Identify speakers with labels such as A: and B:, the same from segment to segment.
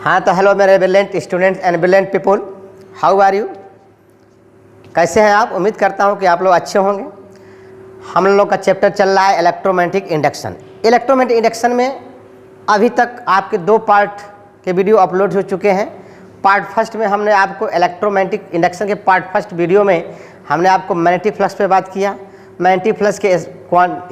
A: हाँ तो हेलो मेरे brilliant students and brilliant people, how are you? कैसे हैं आप? उम्मीद करता हूँ कि आप लोग अच्छे होंगे। हम लोग का चैप्टर चल रहा है इलेक्ट्रोमैग्नेटिक इंडक्शन। इलेक्ट्रोमैग्नेटिक इंडक्शन में अभी तक आपके 2 पार्ट के वीडियो अपलोड हो चुके हैं। पार्ट फर्स्ट में हमने आपको इलेक्ट्रोमैग्नेटिक इंडक्शन के पार्ट फर्स्ट वीडियो में हमने आपको मैग्नेटिक फ्लक्स पे बात किया, मैग्नेटिक फ्लक्स के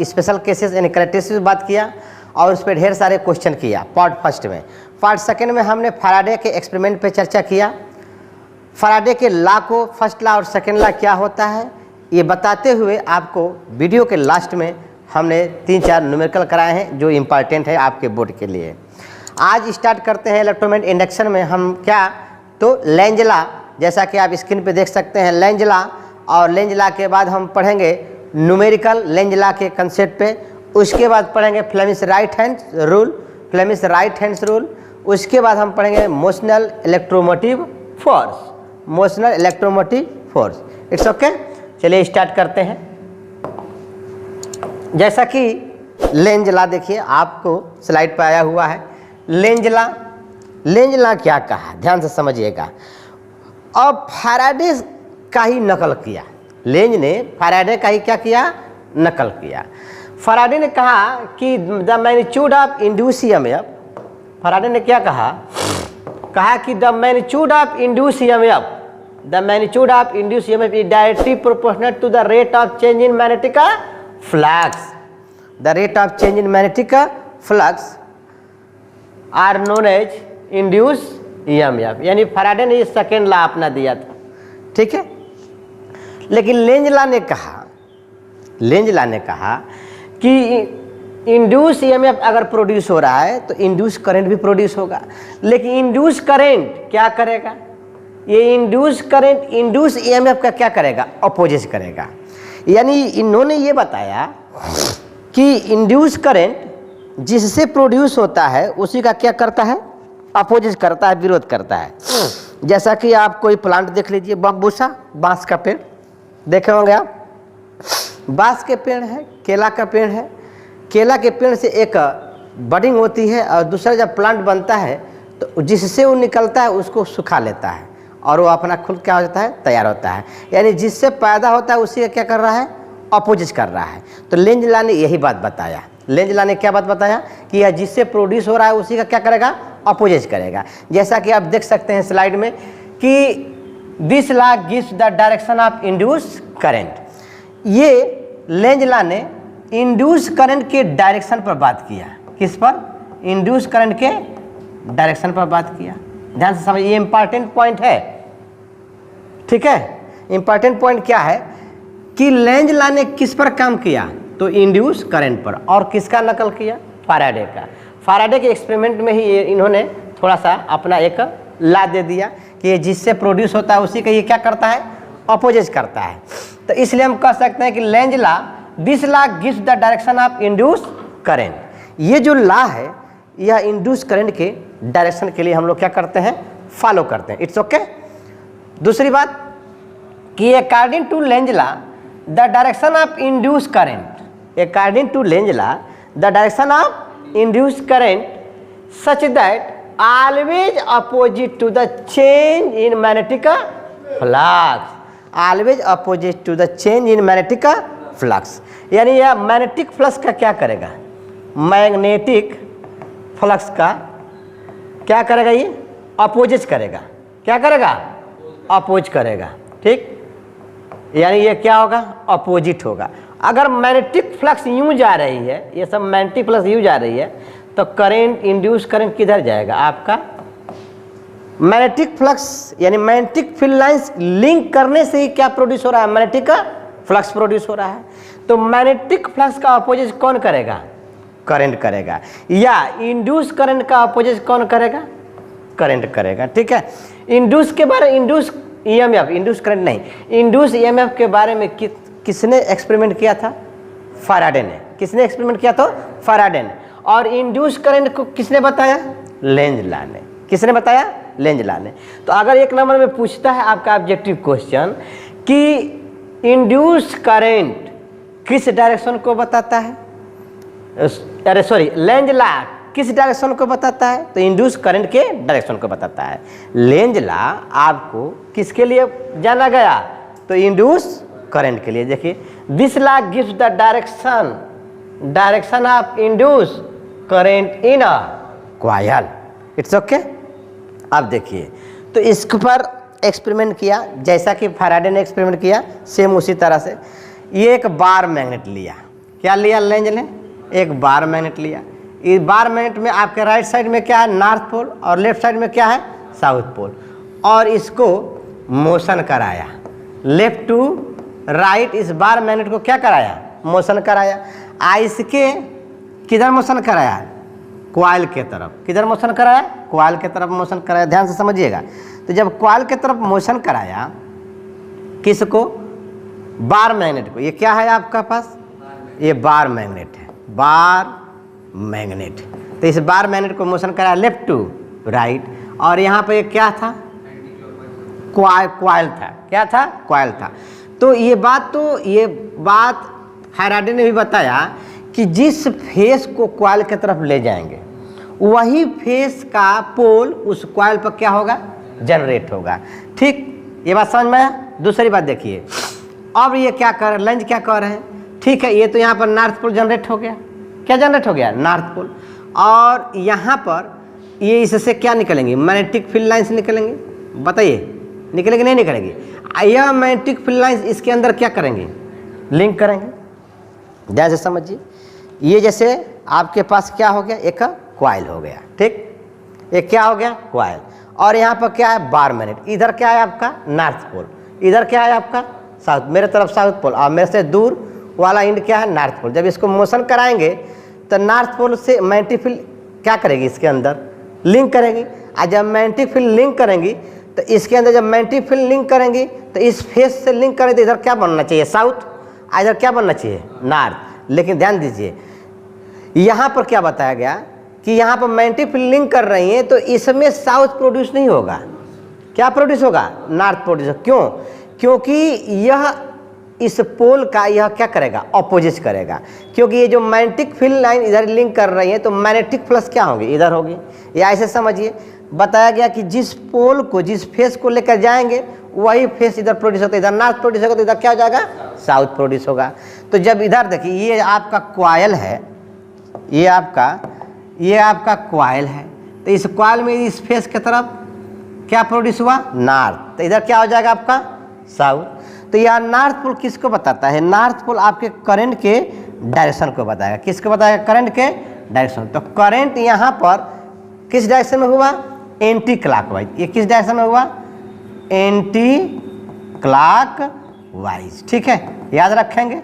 A: स्पेशल केसेस यानी कैरेक्टरिस्टिक्स बात किया और उस पर ढेर सारे क्वेश्चन किया पार्ट फर्स्ट में। पार्ट सेकंड में हमने फैराडे के एक्सपेरिमेंट पे चर्चा किया। फैराडे के लॉ को फर्स्ट लॉ और सेकंड लॉ क्या होता है ये बताते हुए आपको वीडियो के लास्ट में हमने 3-4 न्यूमेरिकल कराए हैं जो इम्पॉर्टेंट है आपके बोर्ड के लिए। आज स्टार्ट करते हैं इलेक्ट्रोमैग्नेटिक इंडक्शन में हम क्या, तो लेंज लॉ, जैसा कि आप स्क्रीन पे देख सकते हैं लेंज लॉ, और लेंज लॉ के बाद हम पढ़ेंगे न्यूमेरिकल लेंज लॉ के कंसेप्ट पे। उसके बाद पढ़ेंगे फ्लेमिश राइट हैंड रूल। उसके बाद हम पढ़ेंगे motional electromotive force. It's okay, चलिए स्टार्ट करते हैं। जैसा कि लेंज लॉ देखिए आपको स्लाइड पर आया हुआ है। लेंज लॉ क्या कहा, ध्यान से समझिएगा। अब फैराडे का ही नकल किया, लेंज ने फैराडे का ही क्या किया, नकल किया। फैराडे ने कहा कि the magnitude of induce EMF, Faraday ने क्या कहा कि the magnitude of induce EMF is directly proportional to the rate of change in magnetic flux. The rate of change in magnetic flux are known as induce EMF. यानी Faraday ने ये second law अपना दिया था, ठीक है। लेकिन length law ने कहा कि इंड्यूस ईएमएफ अगर प्रोड्यूस हो रहा है तो इंड्यूस करंट भी प्रोड्यूस होगा। लेकिन इंड्यूस करंट क्या करेगा, ये इंड्यूस करंट इंड्यूस ईएमएफ का क्या करेगा, अपोजिट करेगा। यानी इन्होंने ये बताया कि इंड्यूस करंट जिससे प्रोड्यूस होता है उसी का क्या करता है, अपोजिट करता है, विरोध करता है। जैसा कि आप कोई प्लांट देख लीजिए, बम्बूसा, बांस का पेड़ देखे होंगे आप। बांस के पेड़ है, केला का पेड़ है। केला के पेड़ से एक बडिंग होती है और दूसरा जब प्लांट बनता है तो जिससे वो निकलता है उसको सुखा लेता है और वो अपना खुद क्या हो जाता है, तैयार होता है। यानी जिससे पैदा होता है उसी का क्या कर रहा है, अपोजिट कर रहा है। तो लेंज लॉ ने यही बात बताया। लेंज लॉ ने क्या बात बताया कि यह जिससे प्रोड्यूस हो रहा है उसी का क्या करेगा, अपोजिट करेगा। जैसा कि आप देख सकते हैं स्लाइड में कि this law gives the direction of induce current. ये लेंज लॉ ने इंड्यूस करंट के डायरेक्शन पर बात किया। किस पर? इंड्यूस करंट के डायरेक्शन पर बात किया। ध्यान से समझिए, ये इंपॉर्टेंट पॉइंट है, ठीक है। इंपॉर्टेंट पॉइंट क्या है कि लेंज लॉ ने किस पर काम किया, तो इंड्यूस करंट पर। और किसका नकल किया, फैराडे का। फैराडे के एक्सपेरिमेंट में ही इन्होंने थोड़ा सा अपना एक लॉ दे दिया कि ये जिससे प्रोड्यूस होता है उसी का ये क्या करता है, अपोजिट करता है। तो इसलिए हम कह सकते हैं कि Lenz law, this law gives the direction of induce current. ये जो लॉ है यह इंड्यूस करंट के डायरेक्शन के लिए हम लोग क्या करते हैं, फॉलो करते हैं। It's okay. दूसरी बात कि according to Lenz law the direction of induce current, according to Lenz law the direction of induce current such that always opposite to the change in magnetic flux, always opposite to the change in magnetic flux. यानी यह magnetic flux का क्या करेगा, magnetic flux का क्या करेगा, ये opposite करेगा। क्या करेगा, अपोज करेगा, ठीक। यानी ये क्या होगा, अपोजिट होगा। अगर मैग्नेटिक फ्लक्स यूं जा रही है, ये सब मैग्नेटिक फ्लक्स यूं जा रही है तो करंट, इंड्यूस करंट किधर जाएगा, आपका मैग्नेटिक फ्लक्स यानी मैग्नेटिक फील्ड लाइंस लिंक करने से ही क्या प्रोड्यूस हो रहा है, मैग्नेटिक फ्लक्स प्रोड्यूस हो रहा है। तो मैग्नेटिक फ्लक्स का अपोजिट कौन करेगा, करंट करेगा। या इंड्यूस करंट का अपोजिट कौन करेगा, करंट करेगा, ठीक है। इंड्यूस के बारे में, इंड्यूस ईएमएफ, इंड्यूस करंट नहीं, इंड्यूस ईएमएफ के बारे में किसने एक्सपेरिमेंट किया था, फैराडे ने। किसने एक्सपेरिमेंट किया था, फैराडे ने। और इंड्यूस करंट को किसने बताया, लेंज लॉ ने। किसने बताया, लेंज लॉ ने। तो अगर एक नंबर में पूछता है आपका ऑब्जेक्टिव क्वेश्चन कि इंड्यूस करंट किस डायरेक्शन को बताता है, अरे सॉरी, लेंज लॉ किस डायरेक्शन को बताता है? तो इंड्यूस करंट के डायरेक्शन को बताता है। लेंज लॉ आपको किसके लिए जाना गया? तो इंड्यूस करंट के लिए। देखिए, this law gives the direction of induce current in a coil. It's okay. अब देखिए, तो इस पर एक्सपेरिमेंट किया जैसा कि फैराडे ने एक्सपेरिमेंट किया, सेम उसी तरह से। ये एक बार मैग्नेट लिया। क्या लिया लेंज ने? एक बार मैग्नेट लिया। इस बार मैग्नेट में आपके राइट साइड में क्या है? नॉर्थ पोल, और लेफ्ट साइड में क्या है? South pole. और इसको मोशन कराया लेफ्ट टू राइट। इस बार मैग्नेट को क्या कराया? मोशन कराया। इसके किधर मोशन कराया? कॉइल के तरफ। किधर मोशन कराया? कॉइल के तरफ मोशन कराया। ध्यान से समझिएगा। तो जब कॉइल के तरफ मोशन कराया, किसको? बार मैग्नेट को। ये क्या है आपका पास? ये बार मैग्नेट है, बार मैग्नेट। तो इस बार मैग्नेट को मोशन कराया लेफ्ट टू राइट, और यहाँ पे क्या था? कॉइल था। क्या था? कॉइल था। तो ये बात फैराडे ने भी बताया कि जिस फेस को कॉइल की तरफ ले जाएंगे, वही फेस का पोल उस कॉइल पर क्या होगा? जनरेट होगा। ठीक, ये बात समझ में आया? दूसरी बात देखिए, अब ये क्या कर लेंज क्या कर रहे हैं? ठीक है, ये तो यहाँ पर नॉर्थ पोल जनरेट हो गया। क्या जनरेट हो गया? North pole. और यहाँ पर ये इससे क्या निकलेंगे? मैग्नेटिक फील्ड लाइन्स निकलेंगे। बताइए, निकलेंगे नहीं निकलेंगे? यह मैग्नेटिक फील्ड लाइन्स इसके अंदर क्या करेंगे? लिंक करेंगे। ध्यान से समझिए। ये जैसे आपके पास क्या हो गया? एक कॉइल हो गया। ठीक, एक क्या हो गया? कॉइल। और यहाँ पर क्या है? Bar magnet. इधर क्या है आपका? North pole. इधर क्या है आपका? साउथ। मेरे तरफ साउथ पोल, और मेरे से दूर वाला एंड क्या है? North pole. जब इसको मोशन कराएंगे तो नॉर्थ पोल से मैग्नेटिक फील्ड क्या करेगी? इसके अंदर लिंक करेगी। और जब मैग्नेटिक फील्ड लिंक करेंगी तो इसके अंदर जब मैग्नेटिक फील्ड लिंक करेंगी तो इस फेस से लिंक करें तो इधर क्या बनना चाहिए? साउथ। इधर क्या बनना चाहिए? नॉर्थ। लेकिन ध्यान दीजिए, यहाँ पर क्या बताया गया कि यहाँ पर मैग्नेटिक फील्ड लिंक कर रही है, तो इसमें साउथ प्रोड्यूस नहीं होगा। क्या प्रोड्यूस होगा? North produce. क्यों? क्योंकि यह इस पोल का यह क्या करेगा? अपोजिट करेगा। क्योंकि ये जो मैग्नेटिक फील्ड लाइन इधर लिंक कर रही है, तो मैग्नेटिक प्लस क्या होगी? इधर होगी। या ऐसे समझिए, बताया गया कि जिस पोल को, जिस फेस को लेकर जाएंगे, वही फेस इधर प्रोड्यूस होता है। इधर नॉर्थ प्रोड्यूस होगा तो इधर क्या हो जाएगा? साउथ प्रोड्यूस होगा। तो जब इधर देखिए, ये आपका कॉइल है, ये आपका कॉइल है। तो इस कॉइल में इस फेस की तरफ क्या प्रोड्यूस हुआ? नॉर्थ। तो इधर क्या हो जाएगा आपका? साउथ। तो यह नॉर्थ पोल किसको बताता है? नॉर्थ पोल आपके करंट के डायरेक्शन को बताएगा। किसको बताएगा? करंट के डायरेक्शन। तो करंट यहाँ पर किस डायरेक्शन में हुआ? Anti clockwise. ये किस डायरेक्शन में हुआ? Anti clockwise. ठीक है, याद रखेंगे।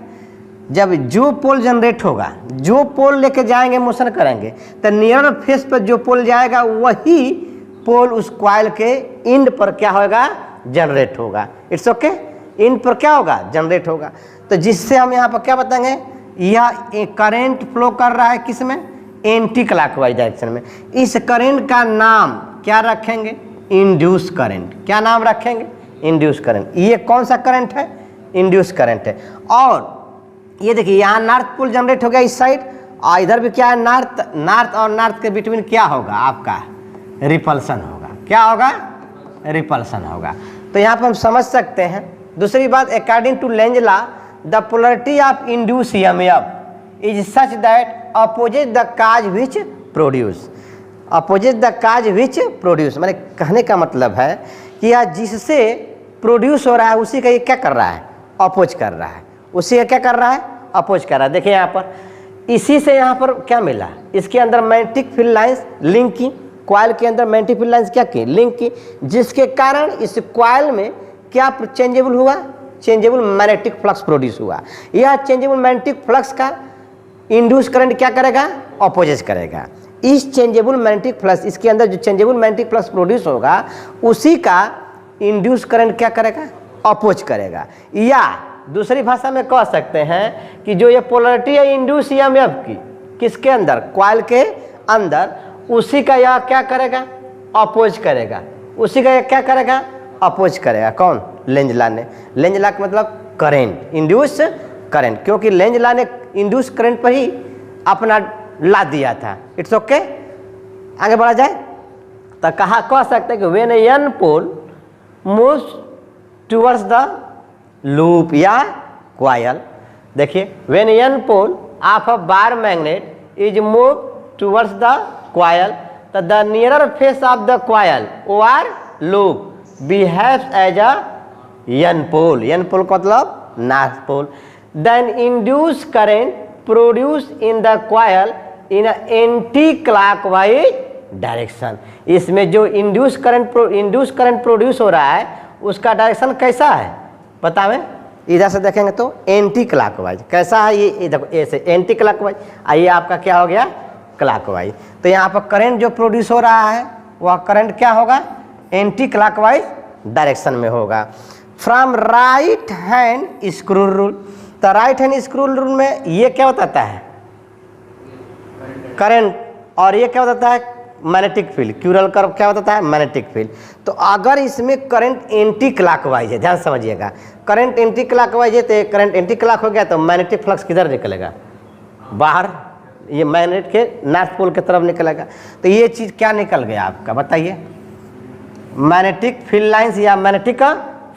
A: जब जो पोल जनरेट होगा, जो पोल लेके जाएंगे, मोशन करेंगे, तो नियर फेस पर जो पोल जाएगा, वही पोल उस कॉइल के एंड पर क्या होगा? जनरेट होगा। It's okay. एंड पर क्या होगा? जनरेट होगा। तो जिससे हम यहाँ पर क्या बताएंगे? यह करंट फ्लो कर रहा है किस में? एंटी क्लॉकवाइज डायरेक्शन में। इस करंट का नाम क्या रखेंगे? Induce current. क्या नाम रखेंगे? Induce current. ये कौन सा करंट है? इंड्यूस करंट है। और ये देखिए, यहाँ नॉर्थ पोल जनरेट हो गया इस साइड, और इधर भी क्या है? नॉर्थ और नॉर्थ के बिटवीन क्या होगा? आपका रिपल्सन होगा। क्या होगा? रिपल्सन होगा। तो यहाँ पर हम समझ सकते हैं। दूसरी बात, according to Lenz law, the polarity of induce EMF is such that opposite the cause which produce. Opposite the cause which produce, मैंने कहने का मतलब है कि यह जिससे प्रोड्यूस हो रहा है, उसी का ये क्या कर रहा है? अपोज कर रहा है। उसी का क्या कर रहा है? अपोज कर रहा है। देखिए यहाँ पर, इसी से यहाँ पर क्या मिला? इसके अंदर मैग्नेटिक फील्ड लाइंस लिंक की, कॉइल के अंदर मैग्नेटिक फील्ड लाइंस क्या की? लिंक की, जिसके कारण इस कॉइल में क्या चेंजेबल हुआ? चेंजेबल मैग्नेटिक फ्लक्स प्रोड्यूस हुआ। यह चेंजेबल मैग्नेटिक फ्लक्स का इंड्यूस करंट क्या करेगा? अपोजिट करेगा। इस चेंजेबल मैग्नेटिक फ्लक्स, इसके अंदर जो चेंजेबल मैग्नेटिक फ्लक्स प्रोड्यूस होगा, उसी का इंड्यूस करंट क्या करेगा? अपोज करेगा। या दूसरी भाषा में कह सकते हैं कि जो ये पोलरिटी है इंड्यूस ईएमएफ की, किसके अंदर? कॉइल के अंदर, उसी का यह क्या करेगा? अपोज करेगा। उसी का यह क्या करेगा? अपोज करेगा। कौन? लेंज लॉ ने। लेंज लॉ का मतलब करेंट, इंड्यूस करंट, क्योंकि लेंज लॉ ने इंड्यूस करंट पर ही अपना ला दिया था। It's okay. आगे बढ़ा जाए तो कह सकते हैं कि when N pole moves towards the loop या कॉइल, देखिए when N pole of a bar magnet is move towards the coil तो the nearer face of the coil और लूप बिहेव्स एज अ एन पोल। एन पोल का मतलब north pole. Then induce current produce in the coil in anti clockwise direction. इसमें जो induce current produce हो रहा है उसका डायरेक्शन कैसा है पता है? इधर से देखेंगे तो एंटी क्लॉकवाइज। कैसा है ये देखो ऐसे एंटी क्लॉकवाइज, आइए आपका क्या हो गया क्लॉकवाइज। तो यहाँ पर करंट जो प्रोड्यूस हो रहा है वह करंट क्या होगा एंटी क्लॉकवाइज डायरेक्शन में होगा। From right hand screw rule, तो राइट हैंड स्क्रू रूल में ये क्या बताता है करंट, और ये क्या बताता है मैग्नेटिक फील्ड। क्यूरल कर्व क्या बताता है मैग्नेटिक फील्ड। तो अगर इसमें करंट एंटी क्लॉकवाइज है, ध्यान समझिएगा, करंट एंटी क्लॉकवाइज है तो करंट एंटी क्लॉक हो गया तो मैग्नेटिक फ्लक्स किधर निकलेगा बाहर, ये मैग्नेट के नॉर्थ पोल की तरफ निकलेगा। तो ये चीज़ क्या निकल गया आपका बताइए मैग्नेटिक फील्ड लाइंस या मैग्नेटिक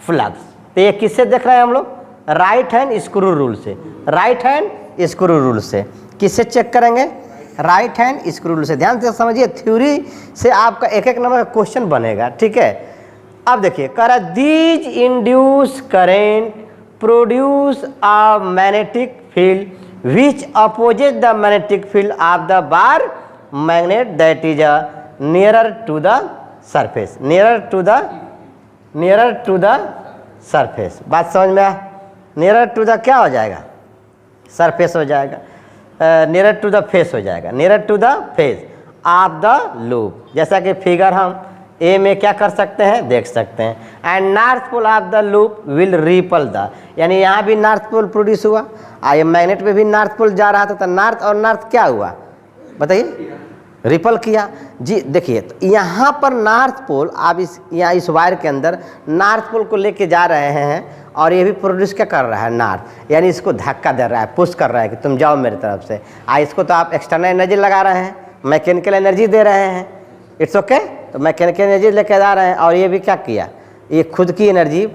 A: फ्लक्स। तो ये किससे देख रहे हैं हम लोग राइट हैंड स्क्रू रूल से। राइट हैंड स्क्रू रूल से किससे चेक करेंगे राइट हैंड स्क्रू रूल से। ध्यान से समझिए थ्योरी से आपका एक एक नंबर का क्वेश्चन बनेगा, ठीक है। अब देखिए कह रहा these induce current produce a magnetic field which opposes the magnetic field of the bar magnet that is nearer to the surface. Nearer to the surface, बात समझ में आया? नियरर टू द क्या हो जाएगा सरफेस हो जाएगा, नियरर टू द फेस हो जाएगा, nearer to the face of the loop. जैसा कि फिगर हम ए में क्या कर सकते हैं देख सकते हैं। And north pole of the loop will repel the, यानी यहाँ भी नॉर्थ पोल प्रोड्यूस हुआ, ये मैग्नेट में भी नॉर्थ पोल जा रहा था तो नॉर्थ और नॉर्थ क्या हुआ बताइए रिपल किया जी। देखिए तो यहाँ पर नॉर्थ पोल आप इस वायर के अंदर नॉर्थ पोल को लेके जा रहे हैं और ये भी प्रोड्यूस क्या कर रहा है नॉर्थ, यानी इसको धक्का दे रहा है पुश कर रहा है कि तुम जाओ मेरी तरफ से। इसको तो आप एक्सटर्नल एनर्जी लगा रहे हैं मैकेनिकल एनर्जी दे रहे हैं, इट्स ओके। तो मैकेनिकल एनर्जी लेके जा रहे हैं और ये भी क्या किया ये खुद की energy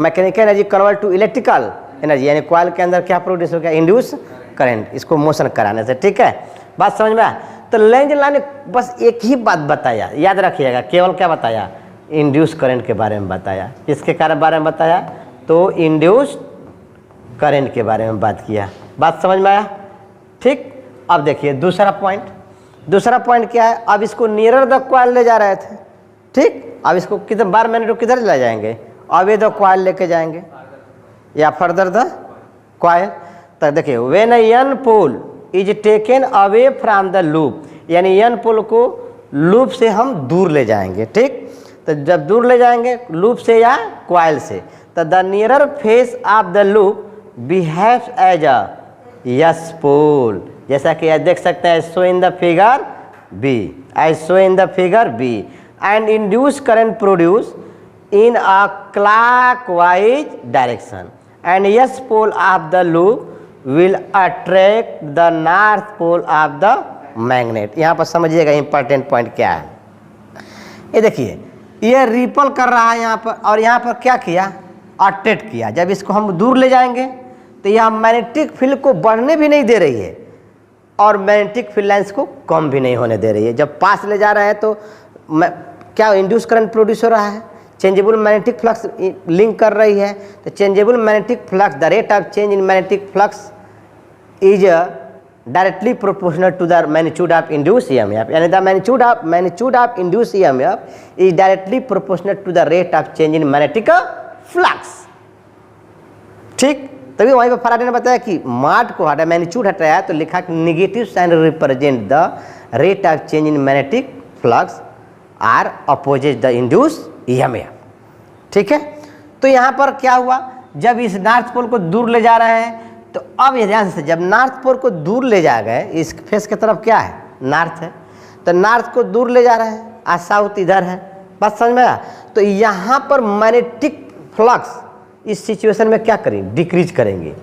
A: mechanical energy convert to electrical energy, यानी कॉइल के अंदर क्या प्रोड्यूस हो गया इंड्यूस करंट, इसको मोशन कराने से, ठीक है। बात समझ में आया? तो लेंज लॉ ने बस एक ही बात बताया, याद रखिएगा, केवल क्या बताया इंड्यूस करंट के बारे में बताया। किसके बारे में बताया तो इंड्यूस करंट के बारे में बात किया। बात समझ में आया? ठीक। अब देखिए दूसरा पॉइंट क्या है, अब इसको नियरर द कॉइल ले जा रहे थे, ठीक। अब इसको किधर बार मैग्नेट किधर ले जाएंगे अब ये द कॉइल लेके जाएंगे या फर्दर द कॉइल। तो देखिए when N pole is taken away from the loop, यानी एन पोल को लूप से हम दूर ले जाएंगे, ठीक। तो जब दूर ले जाएंगे लूप से या कॉइल से तो the nearer face of the loop behaves as a S pole, जैसा कि देख सकते हैं show in the figure B, as show in the figure B. And induce current produce in a clockwise direction and S pole of the loop will attract the north pole of the magnet। यहाँ पर समझिएगा important point क्या है। ये देखिए ये ripple कर रहा है यहाँ पर और यहाँ पर क्या किया अट्रैक्ट किया। जब इसको हम दूर ले जाएंगे तो यह मैग्नेटिक फील्ड को बढ़ने भी नहीं दे रही है और मैग्नेटिक फील्ड लाइंस को कम भी नहीं होने दे रही है। जब पास ले जा रहे हैं तो क्या इंड्यूस करंट प्रोड्यूस हो रहा है, चेंजेबल मैग्नेटिक फ्लक्स लिंक कर रही है। तो changeable magnetic flux the rate of change in magnetic flux is directly proportional to the magnitude of induce EMF, यानी the magnitude of induce EMF is directly proportional to the rate of change in magnetic flux, ठीक। तभी वहीं पर Faraday ने बताया कि mart को हटा मैग्नीट्यूड हटाया तो लिखा कि negative sign represent the rate of change in magnetic flux are opposite the induce EMF, ठीक है। तो यहाँ पर क्या हुआ जब इस नॉर्थ पोल को दूर ले जा रहे हैं तो अब ये ध्यान से जब नॉर्थ पोल को दूर ले जा गए इस फेस की तरफ क्या है नॉर्थ है तो नॉर्थ को दूर ले जा रहे हैं और साउथ इधर है। बात समझ में आया? तो यहाँ पर मैग्नेटिक फ्लक्स इस सिचुएशन में क्या करेंगे डिक्रीज करेंगे।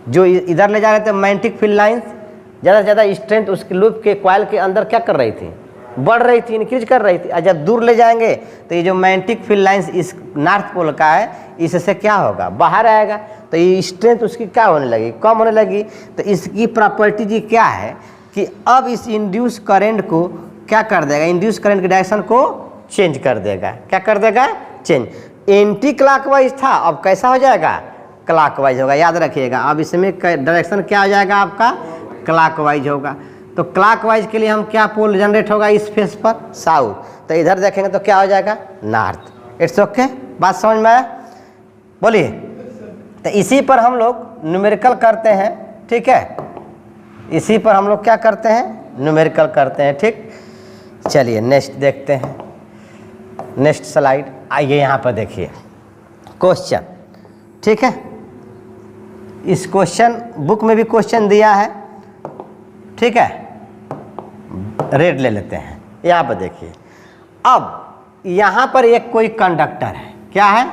A: जो इधर ले जा रहे थे मैग्नेटिक फील्ड लाइंस ज़्यादा से ज़्यादा स्ट्रेंथ उसके लूप के कॉइल के अंदर क्या कर रही थी बढ़ रही थी, इंक्रीज कर रही थी। और जब दूर ले जाएंगे तो ये जो मैग्नेटिक फील्ड लाइंस इस नॉर्थ पोल का है, इससे क्या होगा, बाहर आएगा, तो ये स्ट्रेंथ उसकी क्या होने लगी, कम होने लगी। तो इसकी प्रॉपर्टी जी क्या है कि अब इस इंड्यूस करंट को क्या कर देगा, इंड्यूस करंट की डायरेक्शन को चेंज कर देगा। क्या कर देगा, चेंज। एंटी क्लॉकवाइज था, अब कैसा हो जाएगा, क्लॉकवाइज होगा। याद रखिएगा, अब इसमें डायरेक्शन क्या हो जाएगा आपका, क्लॉकवाइज होगा। तो क्लॉकवाइज के लिए हम क्या पोल जनरेट होगा इस फेस पर, साउथ। तो इधर देखेंगे तो क्या हो जाएगा, नॉर्थ। इट्स ओके, बात समझ में आया, बोलिए। तो इसी पर हम लोग न्यूमेरिकल करते हैं, ठीक है, इसी पर हम लोग क्या करते हैं, न्यूमेरिकल करते हैं, ठीक। चलिए नेक्स्ट देखते हैं, नेक्स्ट स्लाइड आइए। यहाँ पर देखिए क्वेश्चन, ठीक है। इस क्वेश्चन बुक में भी क्वेश्चन दिया है, ठीक है। रेड ले लेते हैं, यहाँ पर देखिए। अब यहाँ पर एक कोई कंडक्टर है, क्या है,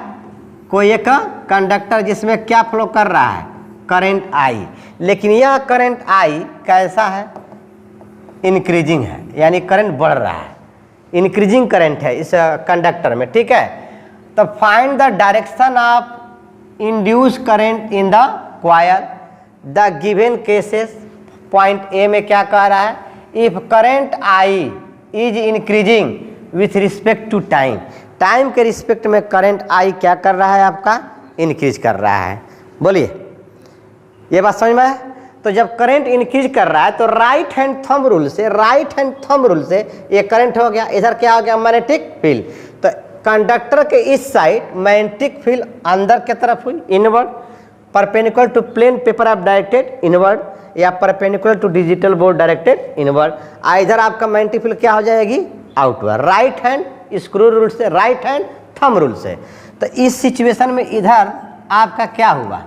A: कोई एक कंडक्टर जिसमें क्या फ्लो कर रहा है, करंट आई। लेकिन यह करंट आई कैसा है, इंक्रीजिंग है, यानी करंट बढ़ रहा है, इंक्रीजिंग करंट है इस कंडक्टर में, ठीक है। तो find the direction of induce current in the coil the given cases. Point A में क्या कह रहा है, if current I is increasing with respect to time, time के रिस्पेक्ट में करंट आई क्या कर रहा है आपका, इंक्रीज कर रहा है। बोलिए, ये बात समझ में है। तो जब करंट इंक्रीज कर रहा है तो राइट हैंड थंब रूल से, राइट हैंड थंब रूल से ये करंट हो गया, इधर क्या हो गया, मैग्नेटिक फील्ड। तो कंडक्टर के इस साइड मैग्नेटिक फील्ड अंदर की तरफ हुई, inward, perpendicular to plane paper आप डायरेक्टेड इनवर्ड, या perpendicular to digital board directed inward. इधर आपका मैग्नेटिक फील्ड क्या हो जाएगी, outward, right hand screw rule से, राइट हैंड थंब रूल से। तो इस सिचुएशन में इधर आपका क्या हुआ,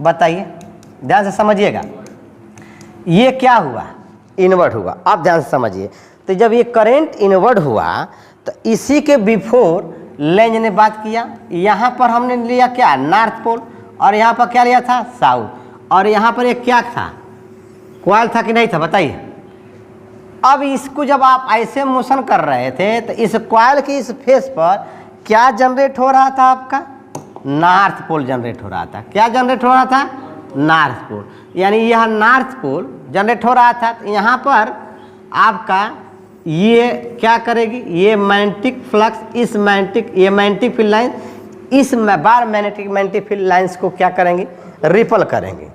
A: बताइए, ध्यान से समझिएगा। ये क्या हुआ, इनवर्ट हुआ, आप ध्यान से समझिए। तो जब ये करंट इनवर्ट हुआ तो इसी के बिफोर लेंज ने बात किया, यहाँ पर हमने लिया क्या, नॉर्थ पोल, और यहाँ पर क्या लिया था, साउथ, और यहाँ पर एक क्या था, कॉइल था कि नहीं था, बताइए। अब इसको जब आप ऐसे मोशन कर रहे थे तो इस कॉइल की इस फेस पर क्या जनरेट हो रहा था आपका, नॉर्थ पोल जनरेट हो रहा था। क्या जनरेट हो रहा था, नॉर्थ पोल, यानी यह नॉर्थ पोल जनरेट हो रहा था। तो यहाँ पर आपका ये क्या करेगी, ये मैग्नेटिक फ्लक्स, इस मैग्नेटिक, ये मैग्नेटिक फील्ड लाइन इस बार मैग्नेटिक फील्ड लाइंस को क्या करेंगे, रिपल करेंगे।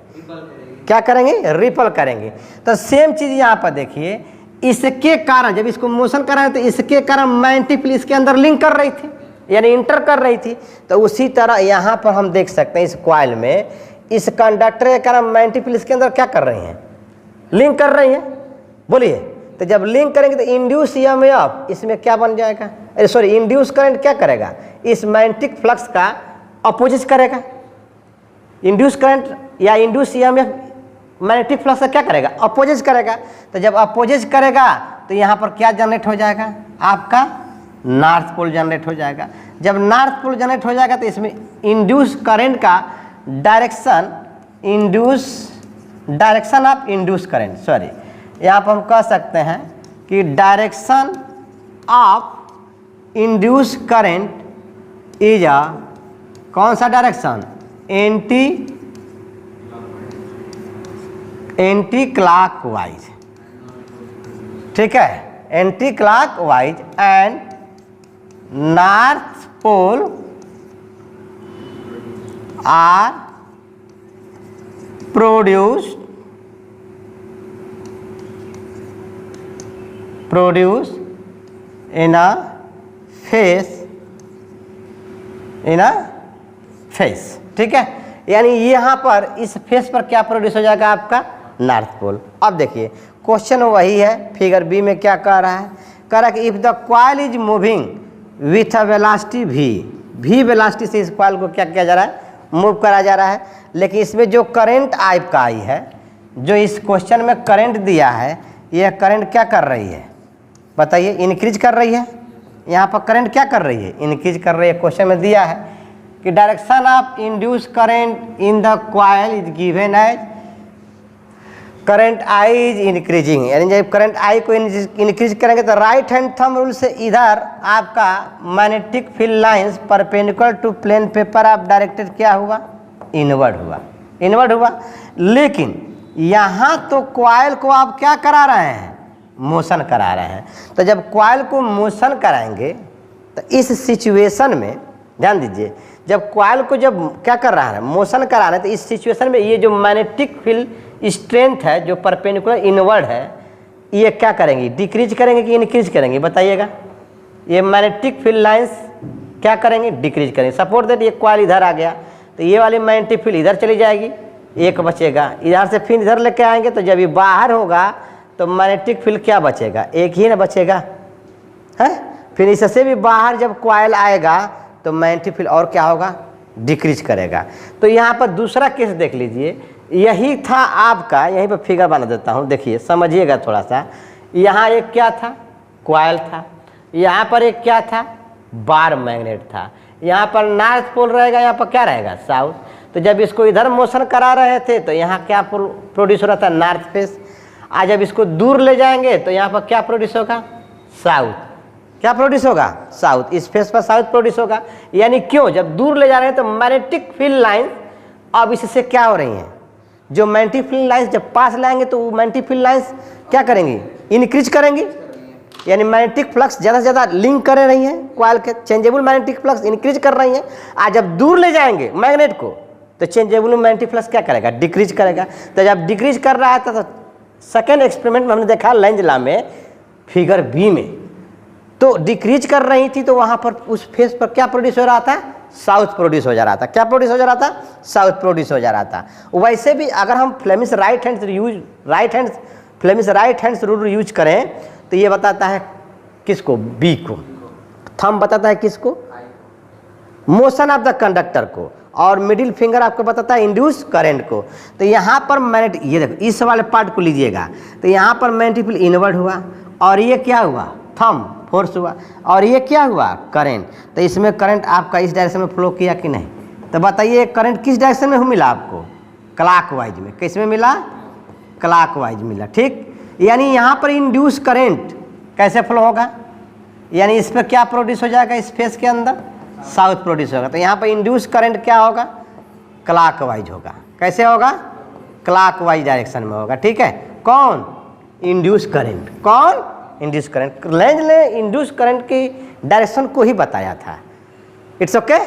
A: क्या करेंगे, रिपल करेंगे। तो सेम चीज यहाँ पर देखिए, इसके कारण जब इसको मोशन कर रहे थे तो इसके कारण मैग्नेटिक फील्ड इसके अंदर लिंक कर रही थी, यानी इंटर कर रही थी। तो उसी तरह यहाँ पर हम देख सकते हैं इस कॉइल में इस कंडक्टर के कारण मैग्नेटिक फील्ड इसके अंदर क्या कर रही हैं, लिंक कर रही हैं। बोलिए, तो जब लिंक करेंगे तो इंड्यूस ईएमएफ इसमें क्या बन जाएगा, सॉरी, इंड्यूस करंट क्या करेगा, इस मैग्नेटिक फ्लक्स का अपोजिट करेगा। इंड्यूस करंट या इंड्यूस ईएमएफ मैग्नेटिक फ्लक्स का क्या करेगा, अपोजिट करेगा। तो जब अपोजिट करेगा तो यहाँ पर क्या जनरेट हो जाएगा, आपका नॉर्थ पोल जनरेट हो जाएगा। जब नॉर्थ पोल जनरेट हो जाएगा तो इसमें इंड्यूस करंट का direction, direction of induce current, sorry, यहाँ पर हम कह सकते हैं कि direction of induce current is a, कौन सा डायरेक्शन, एंटी क्लॉकवाइज, ठीक है, anti clockwise, and north pole are produced in a face, ठीक है। यानी यहाँ पर इस फेस पर क्या प्रोड्यूस हो जाएगा आपका, नॉर्थ पोल। अब देखिए क्वेश्चन वही है, फिगर बी में क्या कह रहा है, कह रहा है कि if the coil is moving with a velocity v velocity से इस कॉइल को क्या किया जा रहा है, मूव करा जा रहा है। लेकिन इसमें जो करंट आपका आई है, जो इस क्वेश्चन में करंट दिया है, यह करंट क्या कर रही है, बताइए, इंक्रीज कर रही है। यहाँ पर करंट क्या कर रही है, इंक्रीज कर रही है। क्वेश्चन में दिया है कि direction of induce current in the coil is given as, current I is increasing, यानी जब करंट आई को इंक्रीज करेंगे तो राइट हैंड थंब रूल से इधर आपका magnetic field lines perpendicular to plane paper आप डायरेक्टेड क्या हुआ, इनवर्ड हुआ, इनवर्ड हुआ। लेकिन यहाँ तो कॉइल को आप क्या करा रहे हैं, मोशन करा रहे हैं। तो जब कॉइल को मोशन कराएंगे तो इस सिचुएशन में ध्यान दीजिए, जब कॉइल को जब क्या कर रहा है, मोशन करा रहे हैं, तो इस सिचुएशन में ये जो मैग्नेटिक फील्ड स्ट्रेंथ है जो परपेंडिकुलर इनवर्ड है, ये क्या करेंगी, डिक्रीज करेंगे कि इंक्रीज करेंगे, बताइएगा। ये मैग्नेटिक फील्ड लाइंस क्या करेंगे, डिक्रीज करेंगे। सपोर्ट दैट ये कॉइल इधर आ गया तो ये वाली मैग्नेटिक फील्ड इधर चली जाएगी, एक बचेगा। इधर से फिर इधर लेके आएंगे तो जब ये बाहर होगा तो मैग्नेटिक फील्ड क्या बचेगा, एक ही ना बचेगा है। फिर इससे भी बाहर जब कॉइल आएगा तो मैग्नेटिक फील्ड और क्या होगा, डिक्रीज करेगा। तो यहाँ पर दूसरा केस देख लीजिए, यही था आपका, यहीं पर फिगर बना देता हूँ, देखिए समझिएगा थोड़ा सा। यहाँ एक क्या था, कॉइल था, यहाँ पर एक क्या था, बार मैग्नेट था। यहाँ पर नॉर्थ पोल रहेगा, यहाँ पर क्या रहेगा, साउथ। तो जब इसको इधर मोशन करा रहे थे तो यहाँ क्या प्रोड्यूस हो रहा था, नॉर्थ फेस। आज जब इसको दूर ले जाएंगे तो यहाँ पर क्या प्रोड्यूस होगा, साउथ। क्या प्रोड्यूस होगा, साउथ। इस फेस पर साउथ प्रोड्यूस होगा। यानी क्यों, जब दूर ले जा रहे हैं तो मैग्नेटिक फील्ड लाइन अब इससे क्या हो रही हैं, जो मैग्नेटिक फील्ड लाइंस जब पास लाएंगे तो मैग्नेटिक फील्ड लाइंस क्या करेंगी, इंक्रीज करेंगी। यानी मैग्नेटिक फ्लक्स ज़्यादा से ज़्यादा लिंक कर रही हैं कॉइल के, चेंजेबल मैग्नेटिक फ्लक्स इंक्रीज कर रही हैं। आज जब दूर ले जाएंगे मैग्नेट को तो चेंजेबल मैग्नेटिक फ्लक्स क्या करेगा, डिक्रीज करेगा। तो जब डिक्रीज कर रहा था तो सेकेंड एक्सपेरिमेंट में हमने देखा लेंज लॉ में, फिगर बी में, तो डिक्रीज कर रही थी तो वहाँ पर उस फेस पर क्या प्रोड्यूस हो रहा था, साउथ प्रोड्यूस हो जा रहा था। क्या प्रोड्यूस हो जा रहा था, साउथ प्रोड्यूस हो जा रहा था। वैसे भी अगर हम Flemish right hands rule use करें तो ये बताता है किसको, बी को। थंब बताता है किसको, मोशन ऑफ द कंडक्टर को, और मिडिल फिंगर आपको बताता है इंड्यूस करंट को। तो यहाँ पर मैग्नेट, ये देखो इस वाले पार्ट को लीजिएगा, तो यहाँ पर मैग्नेटिक फील्ड इनवर्ड हुआ और ये क्या हुआ, थंब फोर्स हुआ, और ये क्या हुआ, करंट। तो इसमें करंट आपका इस डायरेक्शन में फ्लो किया कि नहीं, तो बताइए करंट किस डायरेक्शन में मिला आपको, क्लॉकवाइज में। किस में मिला, क्लॉकवाइज मिला, ठीक। यानी यहाँ पर इंड्यूस करंट कैसे फ्लो होगा, यानी इस पर क्या प्रोड्यूस हो जाएगा, इस फेस के अंदर साउथ प्रोड्यूस होगा। तो यहाँ पर इंड्यूस करंट क्या होगा, क्लॉकवाइज होगा। कैसे होगा, क्लॉकवाइज डायरेक्शन में होगा, ठीक है। कौन, इंड्यूस करंट, कौन, इंड्यूस करंट। लेंज ने इंड्यूस करंट की डायरेक्शन को ही बताया था। It's okay.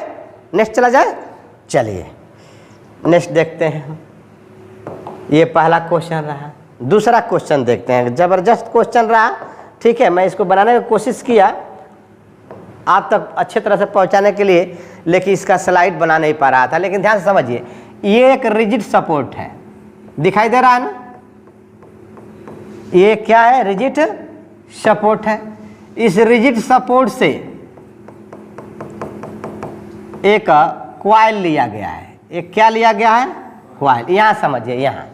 A: नेक्स्ट चला जाए, चलिए नेक्स्ट देखते हैं। ये पहला क्वेश्चन रहा, दूसरा क्वेश्चन देखते हैं। जबरदस्त क्वेश्चन रहा, ठीक है। मैं इसको बनाने की कोशिश किया आप तक अच्छे तरह से पहुंचाने के लिए, लेकिन इसका स्लाइड बना नहीं पा रहा था। लेकिन ध्यान से समझिए, ये एक रिजिड सपोर्ट है, दिखाई दे रहा है ना, ये क्या है, रिजिड सपोर्ट है। इस रिजिड सपोर्ट से एक कॉइल लिया गया है, एक क्या लिया गया है, कॉइल। यहां समझिए, यहां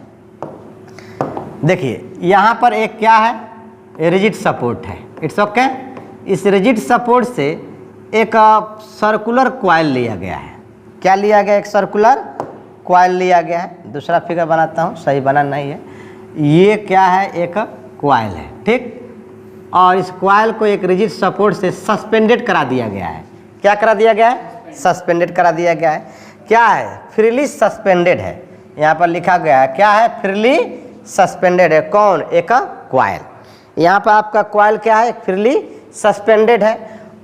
A: देखिए, यहां पर एक क्या है, रिजिड सपोर्ट है। It's okay. इस रिजिड सपोर्ट से एक सर्कुलर कॉइल लिया गया है। क्या लिया गया, एक सर्कुलर कॉइल लिया गया है। दूसरा फिगर बनाता हूं, सही बना नहीं है। ये क्या है, एक कॉइल है, ठीक। और इस कॉइल को एक रिजिड सपोर्ट से सस्पेंडेड करा दिया गया है। क्या करा दिया गया है, सस्पेंडेड करा दिया गया है। क्या है, फ्रीली सस्पेंडेड है। यहाँ पर लिखा गया है क्या है, फ्रीली सस्पेंडेड है। कौन, एक कॉइल। यहाँ पर आपका कॉइल क्या है, फ्रीली सस्पेंडेड है।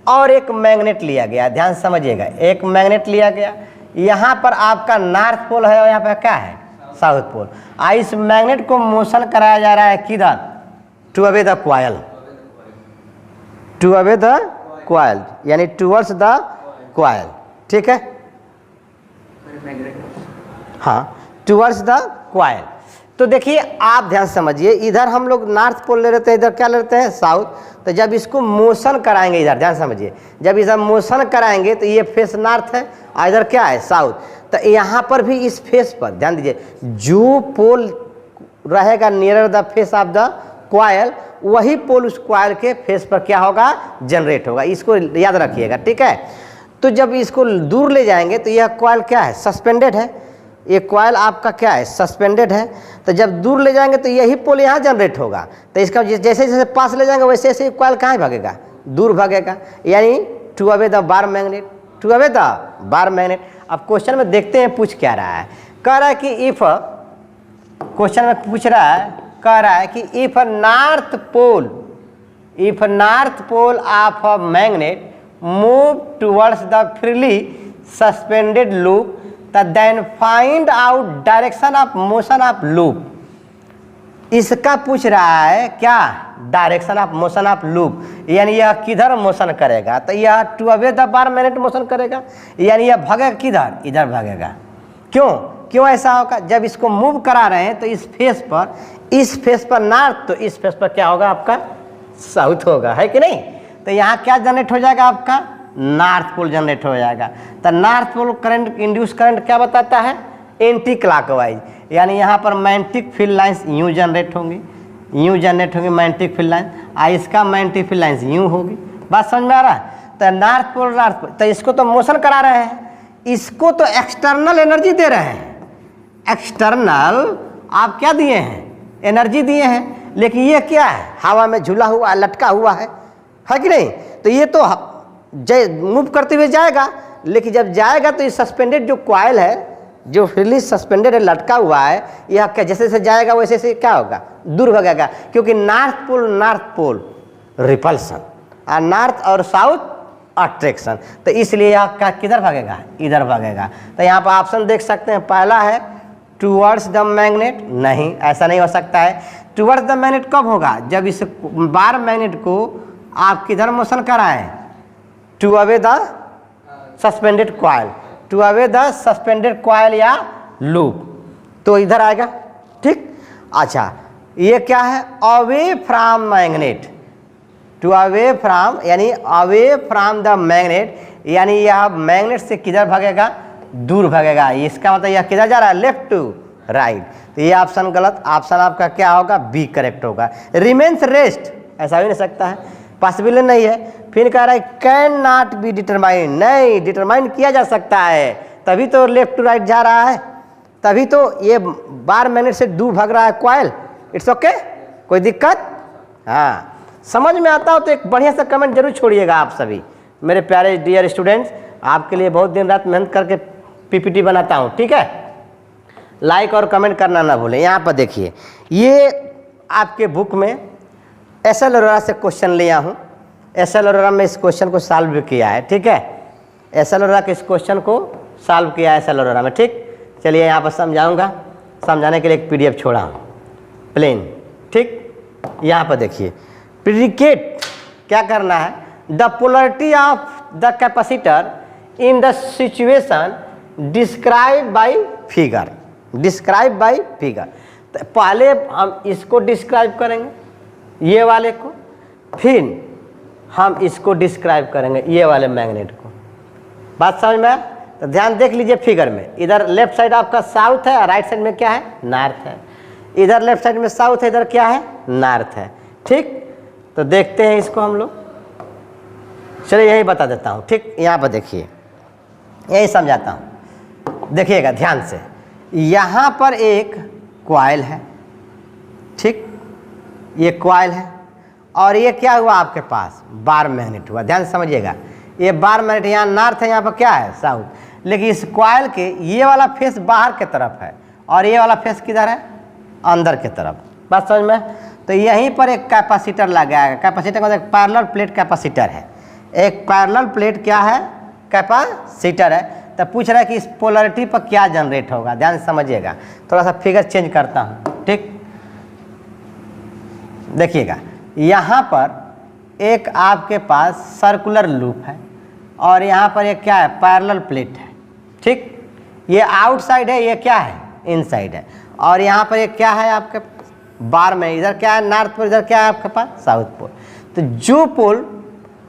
A: और एक मैग्नेट लिया गया, ध्यान समझिएगा, एक मैग्नेट लिया गया। यहाँ पर आपका नॉर्थ पोल है और यहाँ पर क्या है, साउथ पोल। इस मैग्नेट को मोशन कराया जा रहा है किधर, to away the coil, to away the coil, यानी टूवर्ड्स द कॉइल, ठीक है। हाँ, टूवर्ड्स द कॉइल। तो देखिए आप ध्यान समझिए, इधर हम लोग नॉर्थ पोल ले लेते हैं, इधर क्या लेते हैं, साउथ। तो जब इसको मोशन कराएंगे, इधर ध्यान समझिए, जब इधर मोशन कराएंगे तो ये फेस नॉर्थ है और इधर क्या है, साउथ। तो यहाँ पर भी इस फेस पर ध्यान दीजिए, जो पोल रहेगा nearer the face of the coil, वही पोल उस कॉइल के फेस पर क्या होगा, जनरेट होगा। इसको याद रखिएगा, ठीक है। तो जब इसको दूर ले जाएंगे तो यह कॉइल क्या है, सस्पेंडेड है। ये कॉइल आपका क्या है, सस्पेंडेड है। तो जब दूर ले जाएंगे तो यही पोल यहाँ जनरेट होगा। तो इसका जैसे जैसे पास ले जाएंगे वैसे वैसे कॉइल कहाँ भागेगा, दूर भागेगा, यानी to away the bar magnet, to away the bar magnet. अब क्वेश्चन में देखते हैं पूछ क्या रहा है। कह रहा है कि इफ, क्वेश्चन में पूछ रहा है, कह रहा है कि if north pole of a magnet move towards the freely suspended loop then find out direction of motion of loop. इसका पूछ रहा है क्या, direction of motion of loop, यानी यह किधर मोशन करेगा। तो यह to away the bar magnet motion करेगा, यानी यह भागेगा किधर, इधर भागेगा। क्यों ऐसा होगा, जब इसको मूव करा रहे हैं तो इस फेस पर नॉर्थ, तो इस फेस पर क्या होगा आपका, साउथ होगा, है कि नहीं। तो यहाँ क्या जनरेट हो जाएगा आपका, नॉर्थ पोल जनरेट हो जाएगा। तो north pole current, induce current क्या बताता है, एंटी क्लॉकवाइज, यानी यहाँ पर मैग्नेटिक फील्ड लाइंस यूँ जनरेट होंगी, मैग्नेटिक फील्ड लाइन, इसका मैग्नेटिक फील्ड लाइंस यूँ होगी। बात समझ में आ रहा है। तो नॉर्थ पोल, तो इसको तो मोशन करा रहे हैं, इसको तो एक्सटर्नल एनर्जी दे रहे हैं। एक्सटर्नल आप क्या दिए हैं, एनर्जी दिए हैं, लेकिन ये क्या है, हवा में झूला हुआ, लटका हुआ है कि नहीं। तो ये तो मूव करते हुए जाएगा, लेकिन जब जाएगा तो ये सस्पेंडेड जो कॉइल है, जो फ्रीली सस्पेंडेड है, लटका हुआ है, यह क्या जैसे जैसे जाएगा वैसे वैसे क्या होगा, दूर भागेगा। क्योंकि नॉर्थ पोल रिपल्सन और नॉर्थ और साउथ अट्रैक्शन, तो इसलिए यह क्या किधर भागेगा, इधर भागेगा। तो यहाँ पर ऑप्शन देख सकते हैं, पहला है टूवर्ड्स द मैग्नेट, नहीं ऐसा नहीं हो सकता है। टूवर्ड्स द मैग्नेट कब होगा, जब इस बार मैग्नेट को आप किधर मोशन कराएं, to away the suspended coil, to away the suspended coil या लूप, तो इधर आएगा, ठीक। अच्छा, ये क्या है, away from magnet, to away from, यानी अवे फ्रॉम द मैग्नेट, यानी यह मैग्नेट से किधर भागेगा, दूर भागेगा। इसका मतलब यह किधर जा रहा है, लेफ्ट टू राइट। तो ये ऑप्शन गलत, ऑप्शन आपका क्या होगा, बी करेक्ट होगा। रिमेन्स रेस्ट, ऐसा भी नहीं सकता है, पॉसिबल नहीं है। फिर कह रहा है कैन नॉट बी डिटरमाइन, नहीं डिटरमाइन किया जा सकता है, तभी तो लेफ्ट टू राइट जा रहा है, तभी तो ये बार मैग्नेट से दूर भाग रहा है कॉइल। इट्स ओके, कोई दिक्कत, हाँ। समझ में आता हो तो एक बढ़िया सा कमेंट जरूर छोड़िएगा आप सभी मेरे प्यारे डियर स्टूडेंट्स। आपके लिए बहुत दिन रात मेहनत करके पीपीटी बनाता हूँ, ठीक है। लाइक और कमेंट करना ना भूलें। यहाँ पर देखिए, ये आपके बुक में एस.एल. अरोरा से क्वेश्चन लिया हूँ। एस.एल. अरोरा में इस क्वेश्चन को सॉल्व भी किया है, ठीक है। एस.एल. अरोरा के इस क्वेश्चन को सॉल्व किया है एस.एल. अरोरा में, ठीक। चलिए यहाँ पर समझाऊंगा, समझाने के लिए एक पीडीएफ छोड़ा हूँ प्लेन, ठीक। यहाँ पर देखिए, प्रिडिकेट क्या करना है, the polarity of the capacitor in the situation describe by figure, describe by figure. तो पहले हम इसको डिस्क्राइब करेंगे, ये वाले को, फिर हम इसको डिस्क्राइब करेंगे, ये वाले मैग्नेट को। बात समझ में? तो ध्यान देख लीजिए फिगर में, इधर लेफ्ट साइड आपका साउथ है और राइट साइड में क्या है, नॉर्थ है। इधर लेफ्ट साइड में साउथ है, इधर क्या है, नॉर्थ है, ठीक। तो देखते हैं इसको हम लोग, चलिए यही बता देता हूँ, ठीक। यहाँ पर देखिए, यही समझाता हूँ, देखिएगा ध्यान से। यहाँ पर एक कॉइल है, ठीक, ये कॉइल है, और ये क्या हुआ आपके पास, बार मैग्नेट हुआ। ध्यान से समझिएगा, ये बार मैग्नेट यहाँ नॉर्थ है, यहाँ पर क्या है, साउथ। लेकिन इस कॉइल के ये वाला फेस बाहर के तरफ है और ये वाला फेस किधर है, अंदर के तरफ। बात समझ में? तो यहीं पर एक कैपेसिटर लगाया, कैपेसिटर मतलब एक पैरेलल प्लेट कैपेसिटर है। एक पैरेलल प्लेट क्या है, कैपेसिटर है। तो पूछ रहा है कि इस पोलरिटी पर क्या जनरेट होगा। ध्यान से समझिएगा, थोड़ा सा फिगर चेंज करता हूँ, ठीक। देखिएगा, यहाँ पर एक आपके पास सर्कुलर लूप है और यहाँ पर एक क्या है, पैरेलल प्लेट है, ठीक। ये आउटसाइड है, ये क्या है, इनसाइड है। और यहाँ पर एक क्या है आपके बार में, इधर क्या है, नॉर्थ पोल, इधर क्या है आपके पास, साउथ पोल। तो जो पोल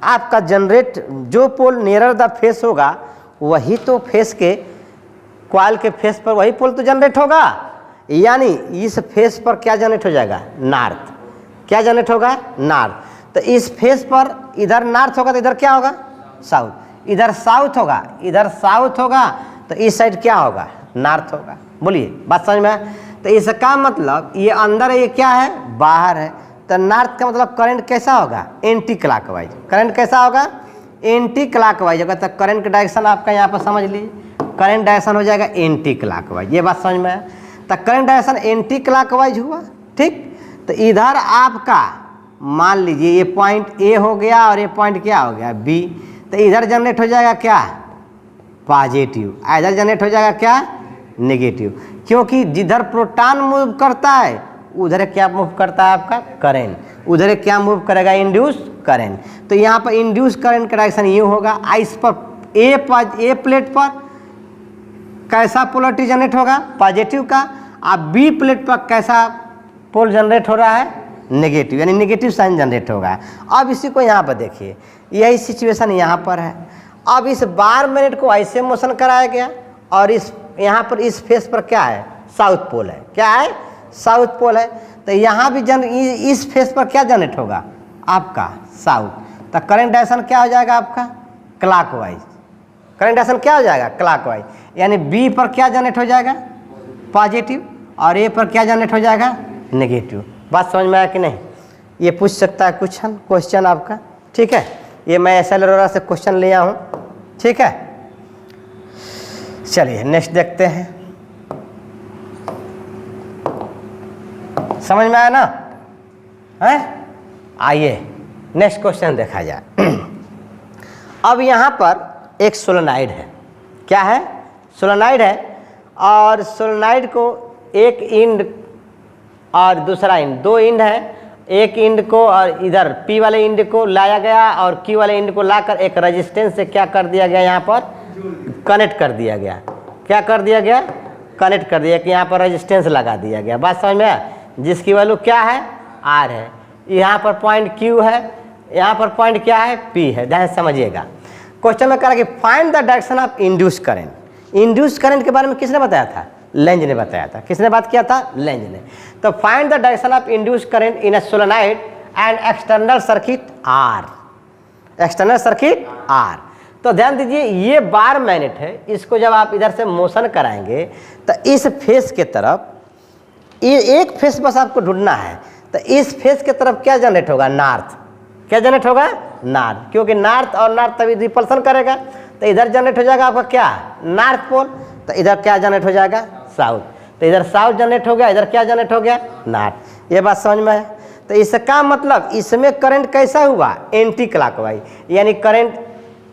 A: आपका जनरेट, जो पोल नियरर द फेस होगा, वही तो फेस के, कॉइल के फेस पर वही पोल तो जनरेट होगा। यानी इस फेस पर क्या जनरेट हो जाएगा, नॉर्थ। क्या जनरेट होगा, नॉर्थ। तो इस फेस पर इधर नॉर्थ होगा तो इधर क्या होगा, साउथ। इधर साउथ होगा, इधर साउथ होगा तो इस साइड क्या होगा, नॉर्थ होगा। बोलिए, बात समझ में आया? तो इसका मतलब ये अंदर, ये क्या है, बाहर है। तो नॉर्थ का मतलब करंट कैसा होगा, एंटी क्लॉकवाइज। करंट कैसा होगा, एंटी क्लॉकवाइज होगा। तो करंट का डायरेक्शन आपका यहाँ पर समझ लीजिए, करंट डायरेक्शन हो जाएगा एंटी क्लॉकवाइज। ये बात समझ में आया? तो करंट डायरेक्शन एंटी क्लॉकवाइज हुआ, ठीक। तो इधर आपका मान लीजिए ये पॉइंट ए हो गया और ये पॉइंट क्या हो गया, बी। तो इधर जनरेट हो जाएगा क्या, पॉजिटिव, इधर जनरेट हो जाएगा क्या, नेगेटिव। क्योंकि जिधर प्रोटॉन मूव करता है उधर क्या मूव करता है आपका करंट, उधर क्या मूव करेगा, इंड्यूस करंट। तो यहाँ पर इंड्यूस करंट का डायरेक्शन यूँ होगा। इस पर ए प्लेट पर कैसा पोलरिटी जनरेट होगा, पॉजिटिव का। अब बी प्लेट पर कैसा पोल जनरेट हो रहा है, नेगेटिव, यानी नेगेटिव साइन जनरेट होगा। अब इसी को यहाँ पर देखिए, यही सिचुएशन यहाँ पर है। अब इस बार मैग्नेट को ऐसे मोशन कराया गया और इस यहाँ पर इस फेस पर क्या है, साउथ पोल है। क्या है, साउथ पोल है। तो यहाँ भी इस फेस पर क्या जनरेट होगा आपका, साउथ। तो करंट डायरेक्शन क्या हो जाएगा आपका, क्लॉकवाइज। करंट डायरेक्शन क्या हो जाएगा, क्लॉकवाइज। यानी बी पर क्या जनरेट हो जाएगा, पॉजिटिव, और ए पर क्या जनरेट हो जाएगा, नेगेटिव। बात समझ में आया कि नहीं? ये पूछ सकता है क्वेश्चन आपका, ठीक है। ये मैं एसेलेरोरा से क्वेश्चन लिया हूँ, ठीक है। चलिए नेक्स्ट देखते हैं। समझ में आया ना, है? आइए नेक्स्ट क्वेश्चन देखा जाए। अब यहाँ पर एक सोलेनॉइड है। क्या है, सोलेनॉइड है। और सोलेनॉइड को एक इंड और दूसरा इंड, दो इंड है। एक इंड को और इधर पी वाले इंड को लाया गया और क्यू वाले इंड को लाकर एक रेजिस्टेंस से क्या कर दिया गया, यहाँ पर कनेक्ट कर दिया गया। क्या कर दिया गया, कनेक्ट कर दिया कि यहाँ पर रेजिस्टेंस लगा दिया गया। बात समझ में आया? जिसकी वैल्यू क्या है, आर है। यहाँ पर पॉइंट क्यू है, यहाँ पर पॉइंट क्या है, पी है। ध्यान समझिएगा। क्वेश्चन में कहा कि find the direction of induce current. Induce current के बारे में किसने बताया था, लेंज ने बताया था। किसने बात किया था, लेंज ने। तो find the direction of induce current in a solenoid and external circuit R. External circuit R. तो ध्यान दीजिए, ये बार मैग्नेट है। इसको जब आप इधर से मोशन कराएंगे तो इस फेस के तरफ, ये एक फेस बस आपको ढूंढना है। तो इस फेस के तरफ क्या जनरेट होगा, नॉर्थ। क्या जनरेट होगा, नॉर्थ। क्योंकि नॉर्थ और नॉर्थ तभी रिपल्सन करेगा। तो इधर जनरेट हो जाएगा आपका क्या, नॉर्थ पोल। तो इधर क्या जनरेट हो जाएगा, साउथ। तो इधर साउथ जनरेट हो गया, इधर क्या जनरेट हो गया, नॉर्थ। ये बात समझ में है? तो इसका मतलब इसमें करंट कैसा हुआ, एंटी क्लॉकवाइज। यानी करंट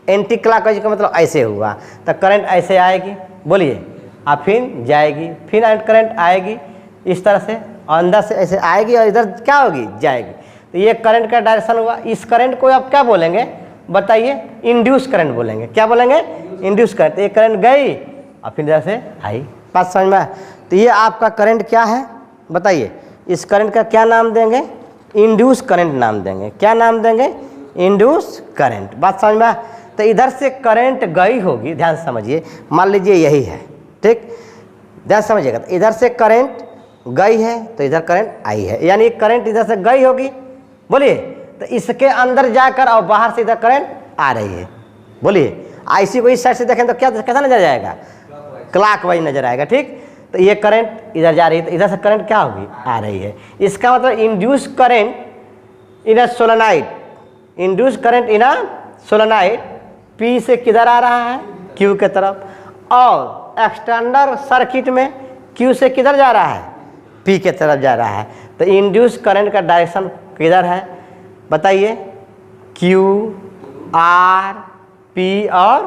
A: एंटी क्लॉकवाइज का मतलब ऐसे हुआ। तो करंट ऐसे आएगी, बोलिए, और फिर जाएगी, फिर करंट आएगी इस तरह से, अंदर से ऐसे आएगी और इधर क्या होगी, जाएगी। तो ये करंट का डायरेक्शन हुआ। इस करंट को आप क्या बोलेंगे, बताइए, इंड्यूस करंट बोलेंगे। क्या बोलेंगे, इंड्यूस करंट। ये करंट गई और फिर इधर से आई। बात समझ में आया? तो ये आपका करंट क्या है, बताइए। इस करंट का क्या नाम देंगे, इंड्यूस करंट नाम देंगे। क्या नाम देंगे, इंड्यूस करंट। बात समझ में आया? तो इधर से करंट गई होगी, ध्यान समझिए। मान लीजिए यही है, ठीक, ध्यान समझिएगा। तो इधर से करंट गई है तो इधर करंट आई है, यानी करंट इधर से गई होगी, बोलिए। तो इसके अंदर जाकर और बाहर से इधर करंट आ रही है, बोलिए। आईसी को इस साइड से देखें तो क्या कैसा नजर जाएगा, क्लॉकवाइज नजर आएगा, ठीक। तो ये करंट इधर जा रही है, तो इधर से करंट क्या होगी, आ रही है। इसका मतलब induce current in a solenoid, induce current in a solenoid P से किधर आ रहा है, क्यू के तरफ। और एक्सटर्नल सर्किट में क्यू से किधर जा रहा है, पी के तरफ जा रहा है। तो इंड्यूस करंट का डायरेक्शन किधर है, बताइए, क्यू, आर, पी और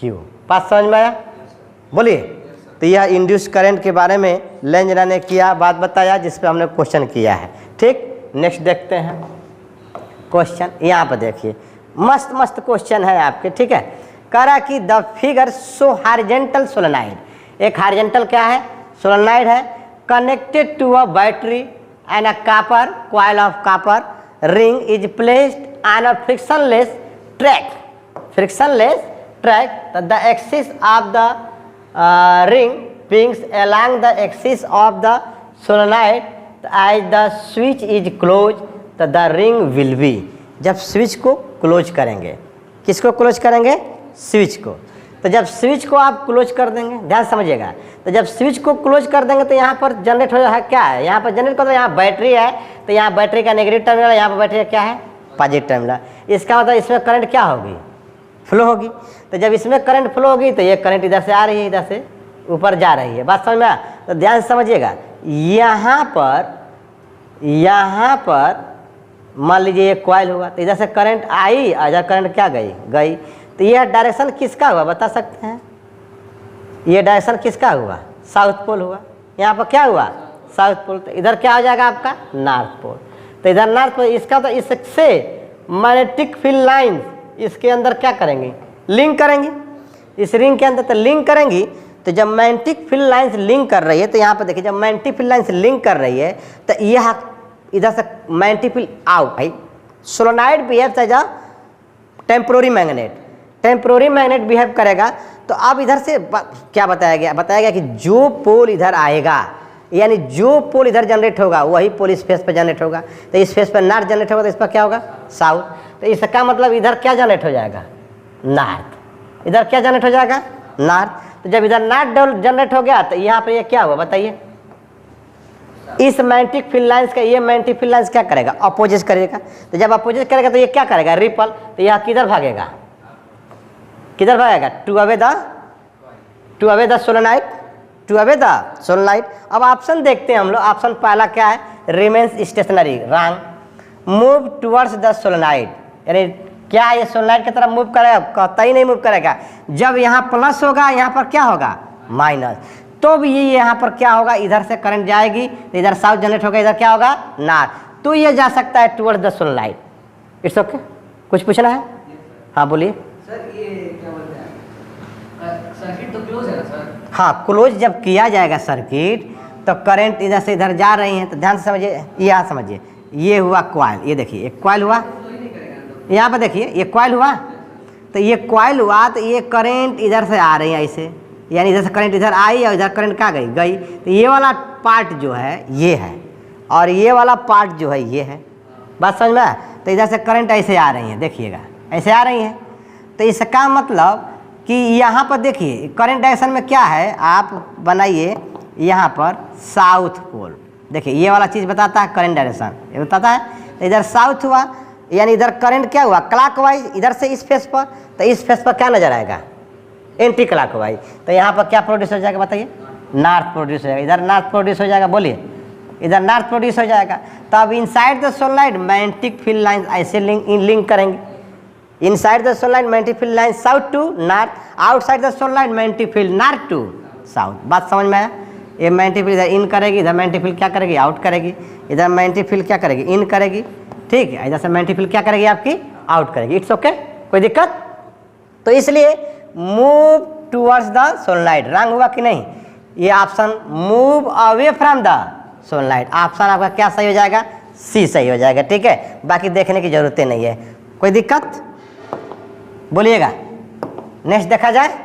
A: क्यू। बात समझ में आया, बोलिए। तो यह इंड्यूस करंट के बारे में लेंज ने किया, बात बताया, जिस पे हमने क्वेश्चन किया है, ठीक। नेक्स्ट देखते हैं क्वेश्चन। यहाँ पर देखिए, मस्त मस्त क्वेश्चन है आपके, ठीक है। कह रहा कि the figure show horizontal solenoid. एक हॉरिजॉन्टल क्या है, सोलेनॉइड है, connected to a battery and a copper coil of copper ring is placed on a frictionless track. Frictionless track, the axis of the ring pings along the axis of the solenoid as the switch is closed, तो the ring will be। जब switch को close करेंगे, किसको close करेंगे, switch को। तो तो जब स्विच को आप क्लोज कर देंगे, ध्यान समझिएगा, तो जब स्विच को क्लोज कर देंगे तो यहाँ पर जनरेट हो है क्या है, यहाँ पर जनरेट कर, यहाँ बैटरी है, तो यहाँ बैटरी का नेगेटिव टर्मिनल, यहाँ पर बैटरी का क्या है, पॉजिटिव टर्मिनल। इसका मतलब इसमें करंट क्या होगी, फ्लो होगी। तो जब इसमें करंट फ्लो होगी तो ये करंट इधर से आ रही है, इधर से ऊपर जा रही है, बात समझ में आया। तो ध्यान से समझिएगा, यहाँ पर मान लीजिए ये कॉइल हुआ, तो इधर से करंट आई और इधर करंट क्या गई। तो यह डायरेक्शन किसका हुआ बता सकते हैं, ये डायरेक्शन किसका हुआ, साउथ पोल हुआ। यहाँ पर क्या हुआ, साउथ पोल। तो इधर क्या हो जाएगा आपका, नॉर्थ पोल। तो इधर नॉर्थ पोल, इसका तो इससे मैग्नेटिक फील्ड लाइन इसके अंदर क्या करेंगे, लिंक करेंगे, इस रिंग के अंदर तो लिंक करेंगी। तो जब मैग्नेटिक फील्ड लाइंस लिंक कर रही है, तो यहाँ पर देखिए जब मैग्नेटिक फील्ड लाइंस लिंक कर रही है तो यह इधर से मैग्नेटिक फील्ड आउट भाई। Solenoid behaves as a temporary magnet behave करेगा। तो अब इधर से क्या बताया गया कि जो पोल इधर आएगा, यानी जो पोल इधर जनरेट होगा वही पोल इस फेस पर जनरेट होगा। तो इस फेस पर नॉर्थ जनरेट होगा, तो इस पर क्या होगा, साउथ। तो इसका मतलब इधर क्या जनरेट हो जाएगा, नॉर्थ। इधर क्या जनरेट हो जाएगा, नॉर्थ। तो जब इधर नॉर्थ जनरेट हो गया तो यहाँ पर ये क्या हुआ बताइए, इस मैग्नेटिक फील्ड लाइंस का ये मैग्नेटिक फील्ड लाइंस क्या करेगा, अपोजिट करेगा। तो जब अपोजिट करेगा तो ये क्या करेगा, रिपल। तो यह किधर भागेगा, किधर भागेगा, टू अवे द सोलेनॉइड। अब ऑप्शन देखते हैं हम लोग। ऑप्शन पहला क्या है, remains stationary, wrong. Move towards the solenoid, यानी क्या ये सोलेनॉइड की तरफ मूव करेगा, कहता ही नहीं मूव करेगा। जब यहाँ प्लस होगा यहाँ पर क्या होगा, माइनस। तो भी ये यहाँ पर क्या होगा, इधर से करंट जाएगी तो इधर साउथ जनरेट होगा, इधर क्या होगा, नॉर्थ। तो ये जा सकता है towards the solenoid. It's okay. कुछ पूछना है, हाँ बोलिए
B: सर। ये क्या बोलते हैं, सर्किट तो क्लोज है ना सर।
A: हाँ, क्लोज जब किया जाएगा सर्किट तो करंट इधर से इधर जा रही है। तो ध्यान से समझिए, यहाँ समझिए, ये हुआ कॉइल, ये देखिए एक कॉइल हुआ, यहाँ पर देखिए ये कॉइल हुआ। तो ये कॉइल हुआ तो ये करंट इधर से आ रही है ऐसे, यानी इधर से करंट इधर आई और इधर करंट क्या गई। तो ये वाला पार्ट जो है ये है और ये वाला पार्ट जो है ये है, बात समझ में आया। तो इधर से करंट ऐसे आ रही है, देखिएगा ऐसे आ रही है। तो इसका मतलब कि यहाँ पर देखिए करंट डायरेक्शन में क्या है, आप बनाइए यहाँ पर साउथ पोल। देखिए ये वाला चीज़ बताता है करंट डायरेक्शन, ये बताता है। तो इधर साउथ हुआ, यानी इधर करंट क्या हुआ, क्लॉकवाइज, इधर से इस फेस पर। तो इस फेस पर क्या नजर आएगा, एंटी क्लॉकवाइज। तो यहाँ पर क्या प्रोड्यूस हो जाएगा बताइए, नॉर्थ प्रोड्यूस हो जाएगा। इधर नॉर्थ प्रोड्यूस हो जाएगा, बोलिए इधर नॉर्थ प्रोड्यूस हो जाएगा। तो अब inside the solenoid magnetic field lines ऐसे लिंक करेंगे। Inside the solenoid magnetic field line south to north, outside the solenoid magnetic field north to south. बात समझ में आया। ये मैग्नेटिक फील्ड इधर इन करेगी, इधर मैग्नेटिक फील्ड क्या करेगी, आउट करेगी। इधर मैग्नेटिक फील्ड क्या करेगी, इन करेगी, ठीक है। इधर से मैग्नेटिक फील्ड क्या करेगी आपकी, आउट करेगी। इट्स ओके, कोई दिक्कत। तो इसलिए मूव टुवर्ड्स द सोलेनॉइड, रंग हुआ कि नहीं, ये option move away from the solenoid, option आपका क्या सही हो जाएगा, सी सही हो जाएगा, ठीक है। बाकी देखने की जरूरत नहीं है, कोई दिक्कत बोलिएगा। नेक्स्ट देखा जाए,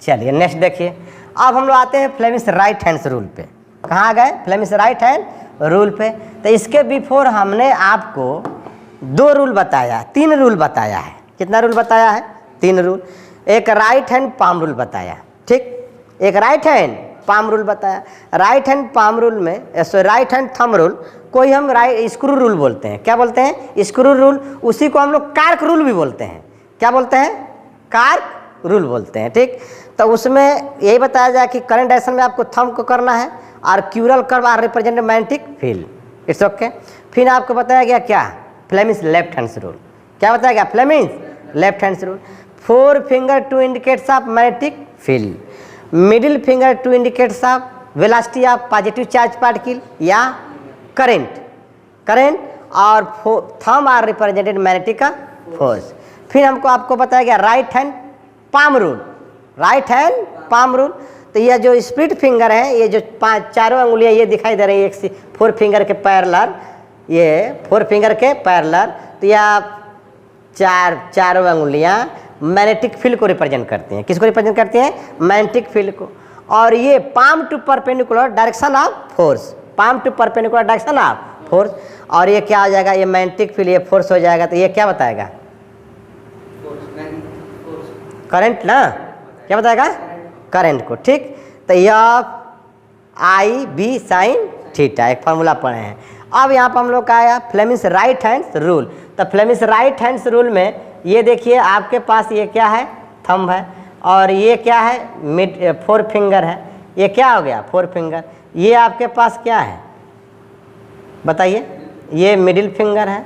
A: चलिए नेक्स्ट देखिए। अब हम लोग आते हैं फ्लेमिश राइट हैंड रूल पे। कहाँ आ गए, फ्लेमिश राइट हैंड रूल पे। तो इसके बिफोर हमने आपको 2 रूल बताया, 3 रूल बताया है। कितना रूल बताया है, 3 रूल। एक राइट हैंड पाम रूल बताया, ठीक। एक राइट हैंड पाम रूल बताया। राइट हैंड पाम रूल में, राइट हैंड थंब रूल को ही हम स्क्रू रूल बोलते हैं। क्या बोलते हैं, स्क्रू रूल। उसी को हम लोग कार्क रूल भी बोलते हैं। क्या बोलते हैं, कार्क रूल बोलते हैं, ठीक। तो उसमें यही बताया जाए कि करंट डायरेक्शन में आपको थंब को करना है और curl curve are represent magnetic field. It's okay. फिर आपको बताया गया क्या, फ्लेमिश लेफ्ट हैंड्स रूल। क्या बताया गया, Fleming's left hands rule. 4 finger to indicates of magnetic field, middle finger to indicates of velocity of positive charge particle या current और thumb are represented magnetic force. फिर हमको आपको बताया गया right hand palm rule. Right hand palm rule, तो ये जो स्प्लिट फिंगर है, ये जो 4 अंगुलियां ये दिखाई दे रही है 4 फिंगर के पैरेलल, ये 4 फिंगर के पैरेलल। तो यह चारों अंगुलियां मैग्नेटिक फील्ड को रिप्रेजेंट करती हैं। किसको रिप्रेजेंट करती हैं, मैग्नेटिक फील्ड को। और ये palm to perpendicular direction of force, palm to perpendicular direction of force. और ये क्या हो जाएगा, ये मैग्नेटिक फील्ड, ये फोर्स हो जाएगा। तो ये क्या बताएगा, करंट ना, क्या बताएगा? करंट को। ठीक, तो यह आई बी साइन थीटा एक फार्मूला पढ़े हैं। अब यहाँ पर हम लोग का आया फ्लेमिंग्स राइट हैंड्स रूल। तो फ्लेमिंग्स राइट हैंड्स रूल में ये देखिए आपके पास ये क्या है? थंब है, और ये क्या है? फोर फिंगर है। ये क्या हो गया? Four finger. ये आपके पास क्या है बताइए? ये मिडिल फिंगर है,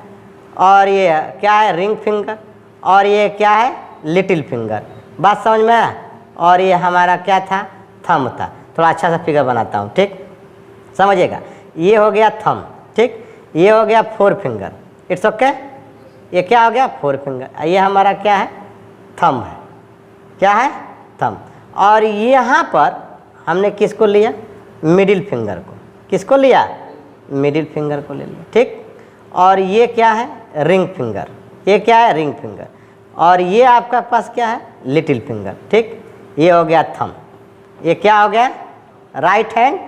A: और ये क्या है? रिंग फिंगर, और ये क्या है? Little finger. बात समझ में आया? और ये हमारा क्या था? थंब था। थोड़ा अच्छा सा फिगर बनाता हूँ, ठीक, समझिएगा। ये हो गया थंब, ठीक, ये हो गया फोर फिंगर, इट्स ओके। ये क्या हो गया? Four finger. ये हमारा क्या है? थंब है। क्या है? थंब। और यहाँ पर हमने किसको लिया? मिडिल फिंगर को। किसको लिया? मिडिल फिंगर को ले लिया, ठीक। और ये क्या है? Ring finger. ये क्या है? Ring finger. और ये आपका पास क्या है? लिटिल फिंगर, ठीक। ये हो गया थंब। ये क्या हो गया? राइट हैंड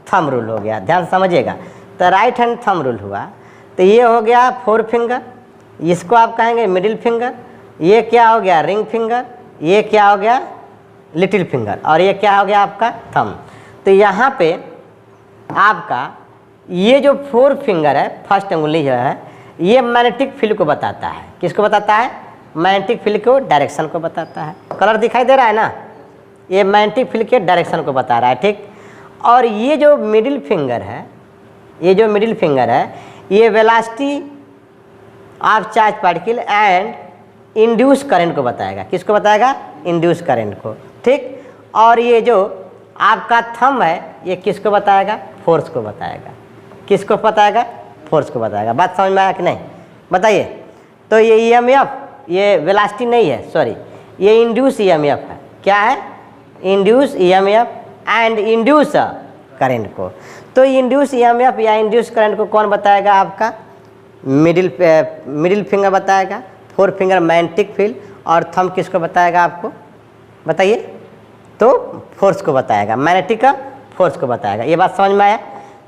A: थंब रूल हो गया। ध्यान समझिएगा। तो राइट हैंड थंब रूल हुआ। तो ये हो गया फोर फिंगर, इसको आप कहेंगे मिडिल फिंगर। ये क्या हो गया? Ring finger. ये क्या हो गया? Little finger. और ये क्या हो गया? आपका थंब। तो यहाँ पे आपका ये जो फोर फिंगर है, फर्स्ट अंगुली जो है, ये मैग्नेटिक फील्ड को बताता है। किसको बताता है? मैग्नेटिक फील्ड को, डायरेक्शन को बताता है। कलर दिखाई दे रहा है ना? ये मैग्नेटिक फील्ड के डायरेक्शन को बता रहा है, ठीक। और ये जो मिडिल फिंगर है, ये जो मिडिल फिंगर है, ये velocity of charge particle and induce current को बताएगा। किसको बताएगा? इंड्यूस करंट को, ठीक। और ये जो आपका थंब है, ये किसको बताएगा? फोर्स को बताएगा। किसको बताएगा? फोर्स को बताएगा। बात समझ में आया कि नहीं बताइए? तो ये ईएमएफ, ये वेलोसिटी नहीं है, सॉरी, ये इंड्यूस ईएमएफ है। क्या है? Induce EMF and induce current को। तो इंड्यूस ईएमएफ या इंड्यूस करंट को कौन बताएगा? आपका मिडिल फिंगर बताएगा, फोर फिंगर मैग्नेटिक फील्ड, और थंब किसको बताएगा आपको? बताइए। तो फोर्स को बताएगा, मैग्नेटिक फोर्स को बताएगा। ये बात समझ में आया?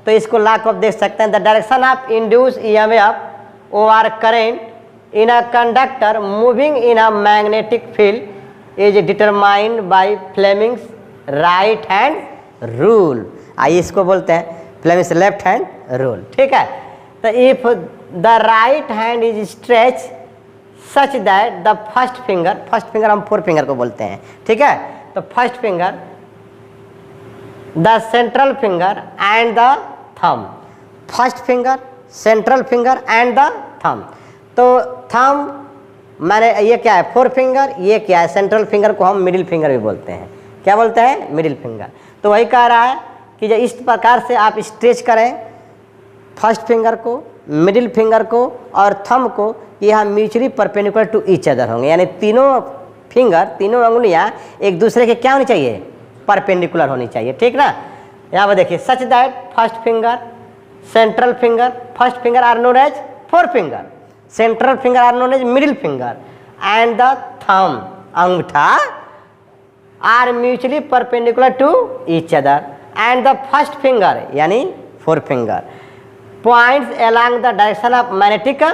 A: तो इसको लॉक ऑफ देख सकते हैं। The direction of induce EMF और current in a conductor moving in a magnetic field is determined by Fleming's right hand rule. आइए इसको बोलते हैं फ्लेमिंग्स लेफ्ट हैंड रूल, ठीक है। तो if the right hand is stretch such that the first finger हम four finger को बोलते हैं, ठीक है। तो first finger, the central finger and the thumb, first finger, central finger and the thumb. तो थंब माने ये क्या है? Four finger. ये क्या है? सेंट्रल फिंगर को हम मिडिल फिंगर भी बोलते हैं। क्या बोलते हैं? Middle finger. तो वही कह रहा है कि जब इस प्रकार से आप स्ट्रेच करें फर्स्ट फिंगर को, मिडिल फिंगर को और थंब को, यह mutually perpendicular to each other होंगे। यानी तीनों फिंगर, तीनों अंगुलियां एक दूसरे के क्या होनी चाहिए? परपेंडिकुलर होनी चाहिए, ठीक ना। यहाँ पर देखिए, such that first finger, central finger, first finger are known as fore finger, central finger are known as middle finger and the thumb, अंगूठा, are mutually perpendicular to each other and the first finger यानी fore finger points along the direction of magnetic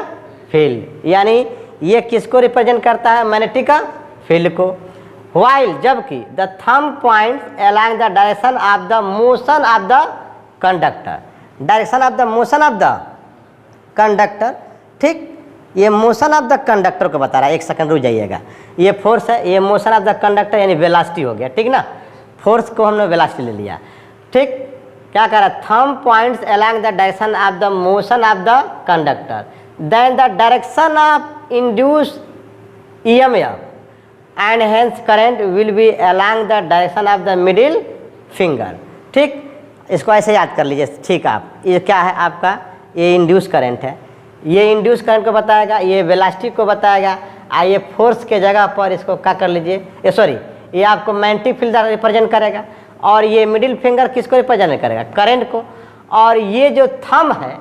A: field. यानी ये किसको represent करता है? Magnetic field को। while जबकि the thumb points along the direction of the motion of the conductor, direction of the motion of the conductor, ठीक। ये motion of the conductor को बता रहा है। एक सेकंड रुक जाइएगा। ये फोर्स है, ये मोशन ऑफ द कंडक्टर यानी वेलोसिटी हो गया, ठीक ना। फोर्स को हमने वेलोसिटी ले लिया, ठीक। क्या कह रहा है? Thumb points along the direction of the motion of the conductor, then the direction of induce EMF and hence current will be along the direction of the middle finger, ठीक। इसको ऐसे याद कर लीजिए, ठीक। आप ये क्या है? आपका ये इंड्यूस करंट है। ये इंड्यूस करंट को बताएगा, ये वेलोसिटी को बताएगा। आइए फोर्स के जगह पर इसको क्या कर लीजिए, ये सॉरी, ये आपको मैग्नेटिक फील्ड रिप्रेजेंट करेगा। और ये मिडिल फिंगर किसको रिप्रेजेंट करेगा? करंट को। और ये जो थंब है,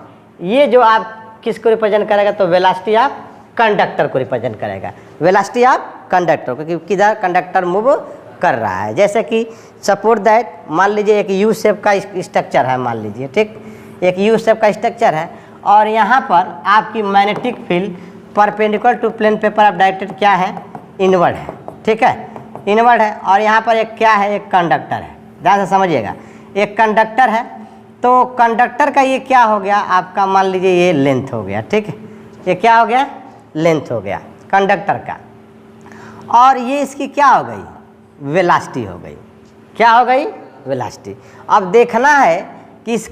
A: ये जो आप किसको रिप्रेजेंट करेगा? तो वेलोसिटी ऑफ कंडक्टर को रिप्रेजेंट करेगा, वेलोसिटी ऑफ कंडक्टर को, क्योंकि किधर कंडक्टर मूव कर रहा है। जैसे कि सपोर्ट दैट, मान लीजिए एक यू शेप का स्ट्रक्चर है, मान लीजिए, ठीक। एक यू शेप का स्ट्रक्चर है और यहाँ पर आपकी magnetic field perpendicular to plane paper of directed क्या है? इनवर्ड है, ठीक है। इनवर्ड है, और यहाँ पर एक क्या है, एक कंडक्टर है। ध्यान से समझिएगा, एक कंडक्टर है, तो कंडक्टर का ये क्या हो गया आपका, मान लीजिए ये लेंथ हो गया, ठीक है, ये क्या हो गया, लेंथ हो गया कंडक्टर का, और ये इसकी क्या हो गई, वेलोसिटी हो गई। क्या हो गई, वेलोसिटी। अब देखना है कि इस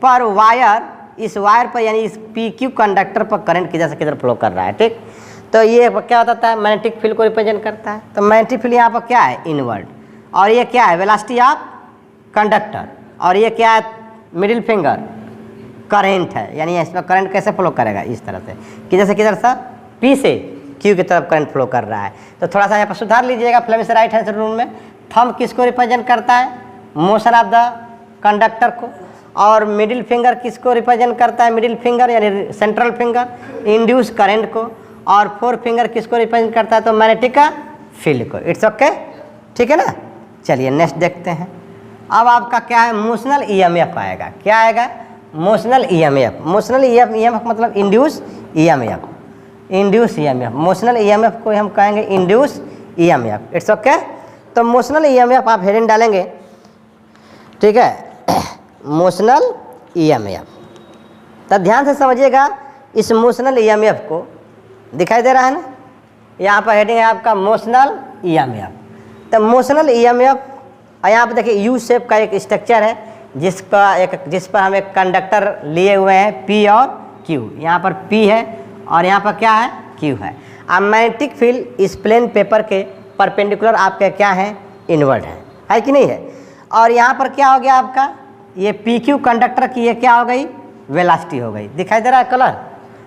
A: पर वायर, इस वायर पर यानी इस PQ कंडक्टर पर करंट किधर से किधर फ्लो कर रहा है, ठीक। तो ये क्या बताता है, मैग्नेटिक फील्ड को रिप्रेजेंट करता है। तो मैग्नेटिक फील्ड यहाँ पर क्या है, इनवर्ड, और ये क्या है, वेलोसिटी ऑफ कंडक्टर, और ये क्या है, मिडिल फिंगर, करंट है, यानी इसमें करंट कैसे फ्लो करेगा, इस तरह से, किधर से किधर से, P से Q की तरफ करंट फ्लो कर रहा है। तो थोड़ा सा यहाँ पर सुधार लीजिएगा फ्लेमिश राइट हैंड रूल में। थंब किसको रिप्रेजेंट करता है, मोशन ऑफ द कंडक्टर को, और मिडिल फिंगर किसको रिप्रेजेंट करता है, मिडिल फिंगर यानी सेंट्रल फिंगर, इंड्यूस करंट को, और फोर्थ फिंगर किसको रिप्रेजेंट करता है, तो मैग्नेटिक फील्ड को। इट्स ओके, ठीक है ना। चलिए नेक्स्ट देखते हैं। अब आपका क्या है, मोशनल EMF आएगा। क्या आएगा, मोशनल EMF। मोशनल EMF मतलब induce EMF, induce EMF। Motional EMF को हम कहेंगे इंड्यूस EMF। It's okay. तो मोशनल EMF आप हेडिंग डालेंगे, ठीक है, मोशनल EMF। तो ध्यान से समझिएगा, इस मोशनल EMF को दिखाई दे रहा है ना, यहाँ पर हेडिंग है आपका मोशनल EMF। तो मोशनल EMF, और यहाँ पर देखिए यू शेप का एक स्ट्रक्चर है जिस पर हम एक कंडक्टर लिए हुए हैं P और Q। यहाँ पर P है और यहाँ पर क्या है, Q है। अब मैग्नेटिक फील्ड इस प्लेन पेपर के परपेंडिकुलर आपके क्या है, इनवर्ड है कि नहीं है। और यहाँ पर क्या हो गया आपका, ये PQ कंडक्टर की ये क्या हो गई, वेलोसिटी हो गई। दिखाई दे रहा है कलर,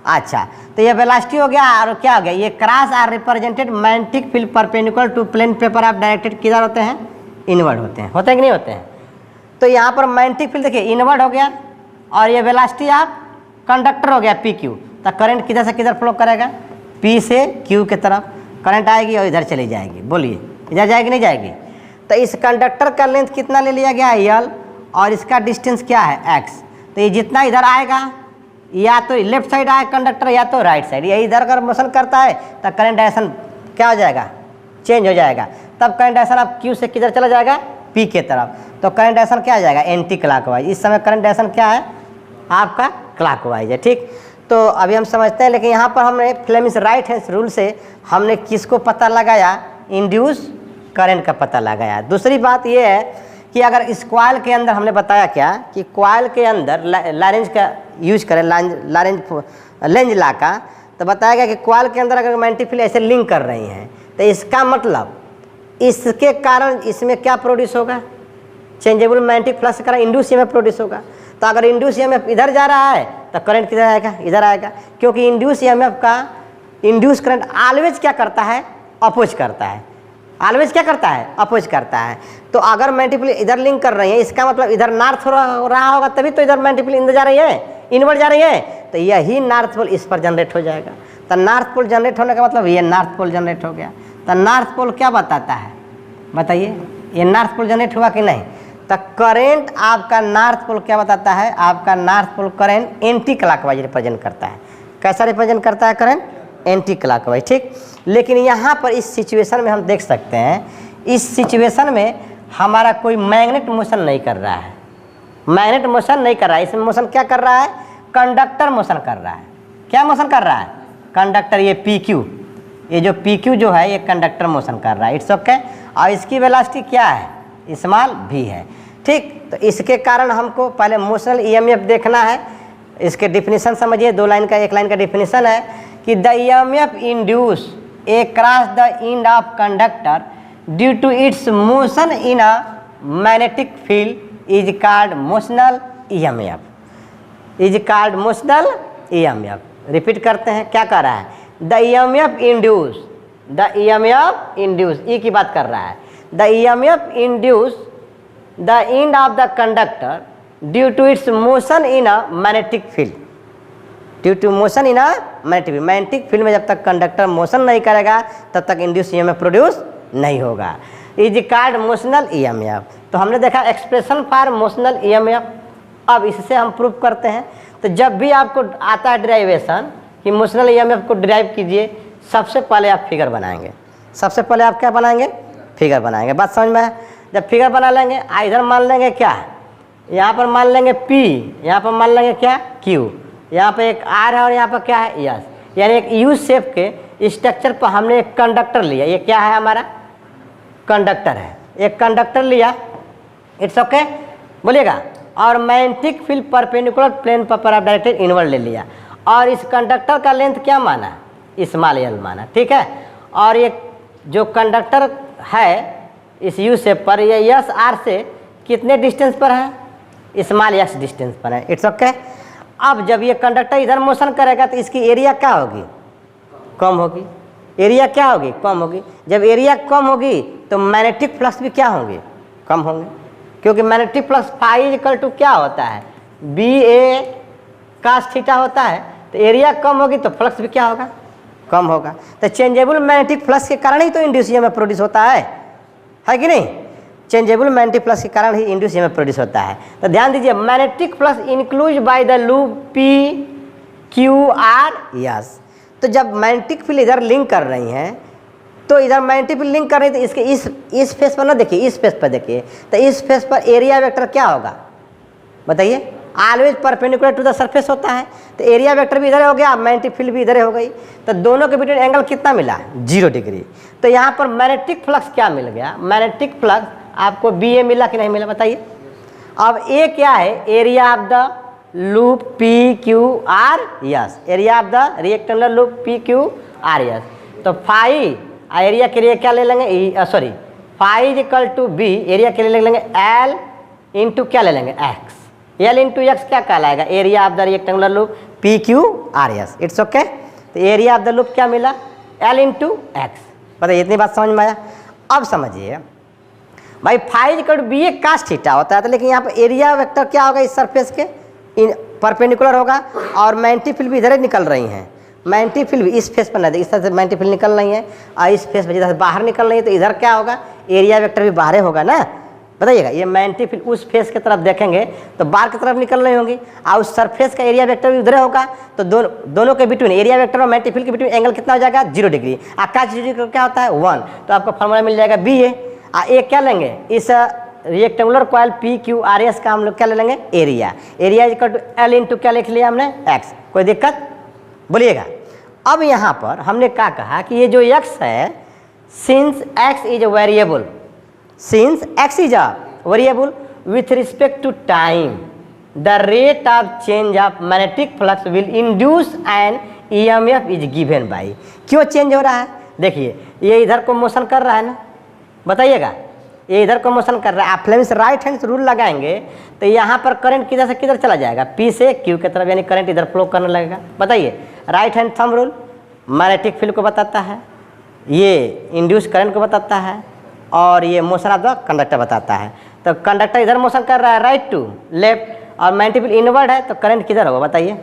A: अच्छा। तो ये वेलोसिटी हो गया, और क्या हो गया, ये cross are represented magnetic field perpendicular to plane paper of directed किधर होते हैं, इनवर्ड होते हैं कि नहीं होते हैं। तो यहाँ पर मैग्नेटिक फील्ड देखिए इनवर्ड हो गया, और ये वेलोसिटी आप कंडक्टर हो गया PQ। तो करंट किधर से किधर फ्लो करेगा, P से Q की तरफ करंट आएगी और इधर चली जाएगी। बोलिए इधर जाएगी नहीं जाएगी। तो इस कंडक्टर का लेंथ कितना ले लिया गया है, L, और इसका डिस्टेंस क्या है, x। तो ये जितना इधर आएगा, या तो लेफ्ट साइड आए कंडक्टर या तो राइट साइड, ये इधर अगर मोशन करता है तो करंट डायरेक्शन क्या हो जाएगा, चेंज हो जाएगा। तब करंट डायरेक्शन अब Q से किधर चला जाएगा, P के तरफ। तो करंट डायरेक्शन क्या आ जाएगा, एंटी क्लॉकवाइज। इस समय करंट डायरेक्शन क्या है आपका, क्लॉकवाइज है, ठीक। तो अभी हम समझते हैं, लेकिन यहाँ पर हमने फ्लेमिश राइट हैंड रूल से हमने किसको पता लगाया, इंड्यूस करंट का पता लगाया। दूसरी बात ये है कि अगर इस कॉइल के अंदर हमने बताया क्या, कि कॉइल के अंदर लैरेंज का यूज करें, लेंज ला का, तो बताया गया कि कॉइल के अंदर अगर मैग्नेटिक फील्ड ऐसे लिंक कर रही हैं, तो इसका मतलब इसके कारण इसमें क्या प्रोड्यूस होगा, चेंजेबल मैग्नेटिक फ्लक्स का इंड्यूस EMF प्रोड्यूस होगा। तो अगर इंड्यूस EMF इधर जा रहा है तो करंट किधर आएगा, इधर आएगा, क्योंकि इंड्यूस EMF का इंड्यूस करंट ऑलवेज क्या करता है, अपोज करता है। ऑलवेज क्या करता है, अपोज करता है। तो अगर मैग्नेटिक फील्ड इधर लिंक कर रही है, इसका मतलब इधर नॉर्थ हो रहा होगा, तभी तो इधर मैग्नेटिक फील्ड इधर जा रही है, इनवर्ड जा रही है। तो यही नॉर्थ पोल इस पर जनरेट हो जाएगा। तो नॉर्थ पोल जनरेट होने का मतलब ये नॉर्थ पोल जनरेट हो गया। तो नॉर्थ पोल क्या बताता है, बताइए, ये नॉर्थ पोल जनरेट हुआ कि नहीं। तो करेंट आपका नॉर्थ पोल क्या बताता है, आपका north pole current anti clockwise represent करता है। कैसा रिप्रेजेंट करता है, करंट एंटी क्लॉकवाइज, ठीक। लेकिन यहाँ पर इस सिचुएशन में हम देख सकते हैं, इस सिचुएशन में हमारा कोई मैग्नेट मोशन नहीं कर रहा है, मैग्नेट मोशन नहीं कर रहा है। इसमें मोशन क्या कर रहा है, कंडक्टर मोशन कर रहा है। क्या मोशन कर रहा है, कंडक्टर, ये PQ, ये जो PQ जो है ये कंडक्टर मोशन कर रहा है। It's okay. और इसकी वेलोसिटी क्या है, स्मॉल v है, ठीक। तो इसके कारण हमको पहले मोशनल EMF देखना है। इसके डिफिनीशन समझिए, 2 लाइन का, 1 लाइन का डिफिनीशन है कि the EMF induce across the end of conductor due to its motion in a magnetic field is called motional EMF, is called motional EMF। Repeat करते हैं, क्या कर रहा है, the EMF induce, the EMF induce, E की बात कर रहा है। The EMF induce the end of the conductor due to its motion in a magnetic field, due to motion in magnetic field में जब तक कंडक्टर मोशन नहीं करेगा तब तक इंड्यूस EMF प्रोड्यूस नहीं होगा। Is called motional EMF। तो हमने देखा एक्सप्रेशन फॉर मोशनल EMF। अब इससे हम प्रूव करते हैं। तो जब भी आपको आता है डिराइवेशन कि मोशनल EMF को डिराइव कीजिए, सबसे पहले आप फिगर बनाएंगे। सबसे पहले आप क्या बनाएंगे, फिगर बनाएंगे। बात समझ में है? जब फिगर बना लेंगे इधर मान लेंगे क्या, यहाँ पर मान लेंगे P, यहाँ पर मान लेंगे क्या Q, यहाँ पर एक R है और यहाँ पर क्या है S, यानी एक यू शेप के स्ट्रक्चर पर हमने एक कंडक्टर लिया। ये क्या है, हमारा कंडक्टर है, एक कंडक्टर लिया, इट्स ओके बोलिएगा। और मैग्नेटिक फील्ड परपेंडिकुलर प्लेन पर डायरेक्टेड इनवर्ड ले लिया, और इस कंडक्टर का लेंथ क्या माना, स्मॉल l माना, ठीक है। और ये जो कंडक्टर है इस यू शेप पर, ये यस आर से कितने डिस्टेंस पर है, स्मॉल x डिस्टेंस पर है, इट्स ओके। अब जब ये कंडक्टर इधर मोशन करेगा तो इसकी एरिया क्या होगी, कम होगी। एरिया क्या होगी, कम होगी। जब एरिया कम होगी तो मैग्नेटिक फ्लक्स भी क्या होंगे, कम होंगे, क्योंकि magnetic flux phi equal to क्या होता है, बी ए कास थीटा होता है। तो एरिया कम होगी तो फ्लक्स भी क्या होगा, कम होगा। तो चेंजेबल मैग्नेटिक फ्लक्स के कारण ही तो इंड्यूस ईएमएफ प्रोड्यूस होता है कि नहीं। चेंजेबल मैग्नेटिक फ्लक्स के कारण ही इंड्यूस ईएमएफ प्रोड्यूस होता है। तो ध्यान दीजिए, magnetic flux includes by the loop P Q R S. तो जब मैग्नेटिक फील्ड इधर लिंक कर रही हैं तो इधर मैग्नेटिक फील्ड लिंक कर रही है, तो इसके इस फेस पर ना देखिए, इस फेस पर देखिए, तो इस फेस पर एरिया वेक्टर क्या होगा बताइए, always perpendicular to the surface होता है। तो एरिया वेक्टर भी इधर हो गया, मैग्नेटिक फील्ड भी इधर हो गई, तो दोनों के बिटवीन एंगल कितना मिला, 0 डिग्री। तो यहाँ पर मैग्नेटिक फ्लक्स क्या मिल गया, मैग्नेटिक फ्लक्स आपको बी ए मिला कि नहीं मिला बताइए। अब ए क्या है, area of the loop P Q R S, area of the rectangular loop P Q R S. तो फाई एरिया के लिए क्या ले लेंगे, sorry phi is equal to B, area के लिए ले लेंगे एल इंटू क्या ले लेंगे एक्स, एल इंटू एक्स क्या कहलाएगा, area of the rectangular loop P Q R S, it's okay. तो एरिया ऑफ द लूप क्या मिला, एल इंटू एक्स। बताइए इतनी बात समझ में आया। अब समझिए भाई, phi is equal to B A cos theta होता है, तो लेकिन यहाँ पर एरिया वेक्टर क्या होगा, इस सरफेस के परपेंडिकुलर होगा, और मैग्नेटिक फील्ड भी इधर ही निकल रही हैं। मैग्नेटिक फील्ड भी इस फेस पर नहीं, इस तरह से मैग्नेटिक फील्ड निकल रही है, और इस फेस पर जिधर बाहर निकल रही है, तो इधर क्या होगा, एरिया वेक्टर भी बाहर होगा ना। बताइएगा, ये मैग्नेटिक फील्ड उस फेस की तरफ देखेंगे तो बाहर की तरफ निकल रही होंगी, और उस सरफेस का एरिया वेक्टर भी उधर होगा। तो दोनों के बिटवीन एरिया वेक्टर और मैग्नेटिक फील्ड के बिटवीन एंगल कितना हो जाएगा, 0 डिग्री। आकाश 0 डिग्री क्या होता है, 1। तो आपको फॉर्मूला मिल जाएगा बी ए। एक क्या लेंगे, इस rectangular coil P Q R S का हम लोग क्या ले लेंगे, area. Area equal to L into क्या लिख लिया हमने, एक्स। कोई दिक्कत बोलिएगा। अब यहाँ पर हमने क्या कहा कि ये जो x है, since x is a variable, since x is a variable with respect to time, the rate of change of magnetic flux will induce an EMF is given by. क्यों चेंज हो रहा है, देखिए ये इधर को मोशन कर रहा है ना, बताइएगा ये इधर को मोशन कर रहा है। आप फ्लेम से राइट हैंड से रूल लगाएंगे तो यहाँ पर करंट किधर से किधर चला जाएगा, पी से क्यू की तरफ, यानी करंट इधर फ्लो करने लगेगा। बताइए, right hand thumb rule magnetic field को बताता है, ये इंड्यूस करंट को बताता है, और ये मोशन ऑफ द कंडक्टर बताता है। तो कंडक्टर इधर मोशन कर रहा है राइट टू लेफ्ट, और मैग्नेटिक फील्ड इनवर्ड है, तो करंट किधर होगा बताइए,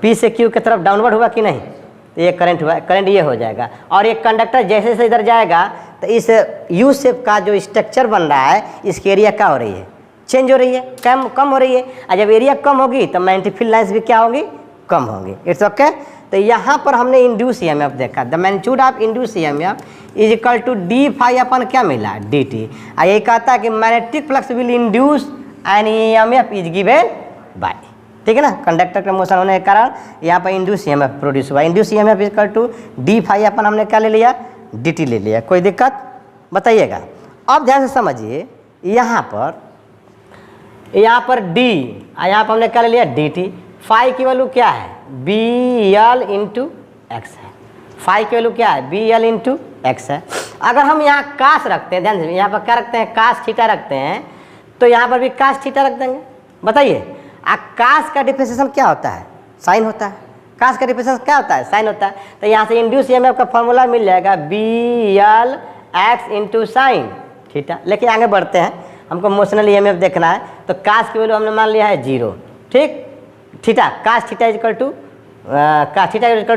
A: पी से क्यू की तरफ डाउनवर्ड हुआ कि नहीं, तो ये करंट हुआ, करंट ये हो जाएगा। और ये कंडक्टर जैसे जैसे इधर जाएगा तो इस यू शेप का जो स्ट्रक्चर बन रहा है, इसकी एरिया क्या हो रही है, चेंज हो रही है, कम हो रही है। और जब एरिया कम होगी तो मैग्नेटिक फील्ड लाइन्स भी क्या होगी, कम होंगी। It's okay. तो यहाँ पर हमने इंड्यूस ईएमएफ देखा, the magnitude of induce EMF is equal to D phi अपन क्या मिला, डी टी। और ये कहता है कि magnetic flux will induce an EMF is given by, ठीक है ना, कंडक्टर का मोशन होने के कारण यहाँ पर इंड्यूस ईएमएफ प्रोड्यूस हुआ। Induce EMF is equal to D phi अपन हमने क्या ले लिया, डी टी ले लिया। कोई दिक्कत बताइएगा। अब ध्यान से समझिए, यहाँ पर डी, यहाँ पर हमने क्या ले लिया, डी टी। फाई की वैल्यू क्या है, बी एल इंटू एक्स है। फाई की वैल्यू क्या है, बी एल इंटू एक्स है। अगर हम यहाँ कास रखते हैं, ध्यान से, यहाँ पर क्या रखते हैं, कास थीटा रखते हैं, तो यहाँ पर भी कास थीटा रख देंगे। बताइए, कास का डिफरेंशिएशन क्या होता है, साइन होता है। कास का डिफरेंशिएशन क्या होता है, साइन होता है। तो यहाँ से इंड्यूस ईएमएफ का फॉर्मूला मिल जाएगा B L X into sine theta. लेकिन आगे बढ़ते हैं, हमको मोशनल ईएमएफ देखना है। तो कास की वैल्यू हमने मान लिया है 0, ठीक। Theta, cos theta equal to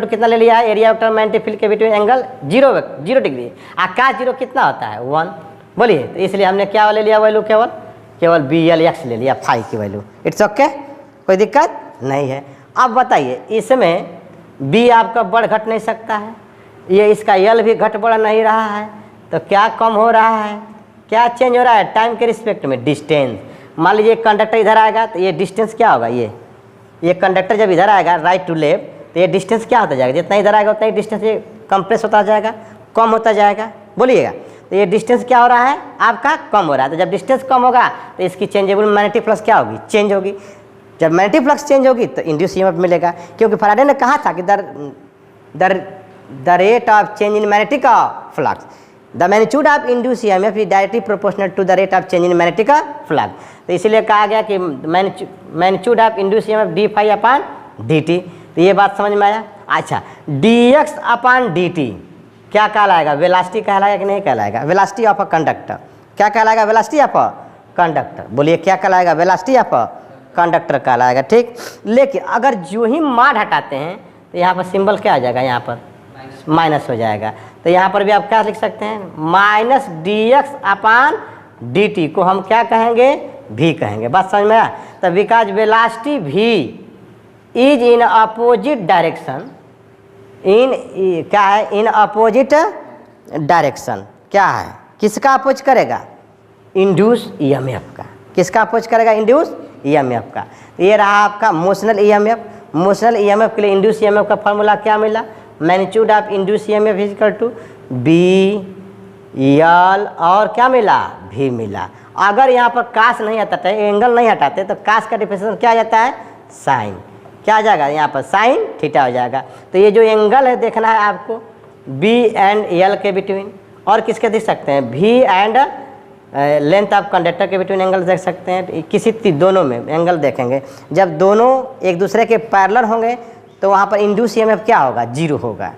A: कितना ले लिया है, एरिया वेक्टर मैग्नेटिक फील्ड के बिटवीन एंगल 0 डिग्री। कास 0 कितना होता है, 1। बोलिए, तो इसलिए हमने क्या ले लिया वैल्यू, केवल बी एल एक्स ले लिया, फाई की वैल्यू। इट्स ओके, कोई दिक्कत नहीं है। अब बताइए, इसमें बी आपका बढ़ घट नहीं सकता है, ये इसका यल भी घट बढ़ नहीं रहा है, तो क्या कम हो रहा है, क्या चेंज हो रहा है टाइम के रिस्पेक्ट में, डिस्टेंस। मान लीजिए कंडक्टर इधर आएगा तो ये डिस्टेंस क्या होगा, ये कंडक्टर जब इधर आएगा राइट टू लेफ्ट तो ये डिस्टेंस क्या होता जाएगा, जितना इधर आएगा उतना ही डिस्टेंस ये कंप्रेस होता जाएगा, कम होता जाएगा, बोलिएगा। तो ये डिस्टेंस क्या हो रहा है आपका, कम हो रहा है। तो जब डिस्टेंस कम होगा तो इसकी चेंजेबल मैग्नेटिक फ्लक्स क्या होगी, चेंज होगी। जब मैग्नेटिक फ्लक्स चेंज होगी तो इंड्यूस ईएमएफ मिलेगा, क्योंकि फैराडे ने कहा था कि the rate of change in magnetic flux, the magnitude of induce EMF is directly proportional to the rate of change in magnetic flux. तो इसीलिए कहा गया कि magnitude of induce EMF D phi upon D T. तो ये बात समझ में आया। अच्छा, D X upon D T क्या कहलाएगा, वेलोसिटी कहलाएगा कि नहीं कहलाएगा, वेलोसिटी ऑफ अ कंडक्टर। क्या कहलाएगा, वेलोसिटी ऑफ अ कंडक्टर। बोलिए क्या कहलाएगा, वेलोसिटी ऑफ अ कंडक्टर कहलाएगा, ठीक। लेकिन अगर जो ही माड हटाते हैं तो यहाँ पर सिंबल क्या आ जाएगा, यहाँ पर माइनस हो जाएगा। तो यहाँ पर भी आप क्या लिख सकते हैं, minus D X upon D T को हम क्या कहेंगे, भी कहेंगे। बात समझ में आया। तो बिकॉज वेलोसिटी भी इज इन अपोजिट डायरेक्शन, इन क्या है, इन अपोजिट डायरेक्शन। क्या है, किसका अपोज करेगा, इंड्यूस ईएमएफ का। किसका अपोज करेगा, इंड्यूस ईएमएफ का। ये रहा आपका मोशनल ईएमएफ। मोशनल ईएमएफ के लिए इंड्यूस ईएमएफ का फॉर्मूला क्या मिला, magnitude of induce EMF is equal to B L और क्या मिला, भी मिला। अगर यहाँ पर कास नहीं हटाते, एंगल नहीं हटाते तो कास का डिफरेंशिएशन क्या आ जाता है, साइन। क्या आ जाएगा यहाँ पर, साइन थीटा हो जाएगा। तो ये जो एंगल है देखना है आपको बी एंड एल के बिटवीन, और किसके देख सकते हैं, भी एंड लेंथ ऑफ कंडक्टर के बिटवीन एंगल देख सकते हैं। किसी दोनों में एंगल देखेंगे, जब दोनों एक दूसरे के पैरेलल होंगे तो वहाँ पर इंड्यूस ईएमएफ क्या होगा, जीरो होगा।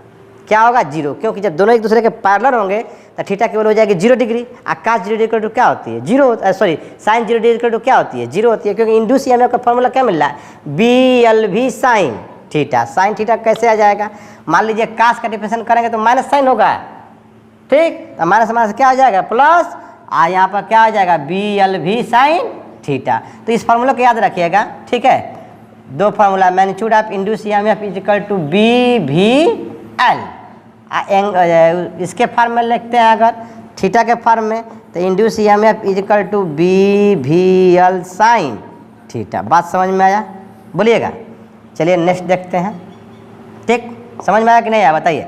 A: क्या होगा, जीरो, क्योंकि जब दोनों एक दूसरे के पैरेलल होंगे तो थीटा केवल हो जाएगी 0 डिग्री। आकाश 0 डिग्री टू क्या होती है, zero, sorry sine 0 degree to क्या होती है, जीरो होती है, क्योंकि इंड्यूस ईएमएफ का फॉर्मूला क्या मिल रहा है, B L V sine theta. Sine theta कैसे आ जाएगा, मान लीजिए कास का डिफरेंशिएशन करेंगे तो माइनस साइन होगा, ठीक। तो माइनस माइनस क्या आ जाएगा, प्लस, यहाँ पर क्या आ जाएगा, B L V sine theta. तो इस फार्मूला को याद रखिएगा, ठीक है। दो formula, magnitude of induce EMF is equal to B V L. इसके फॉर्म में लिखते हैं अगर थीटा के फॉर्म में, तो induce EMF is equal to B V L sine theta. बात समझ में आया, बोलिएगा। चलिए नेक्स्ट देखते हैं, ठीक। समझ में आया कि नहीं आया, बताइए।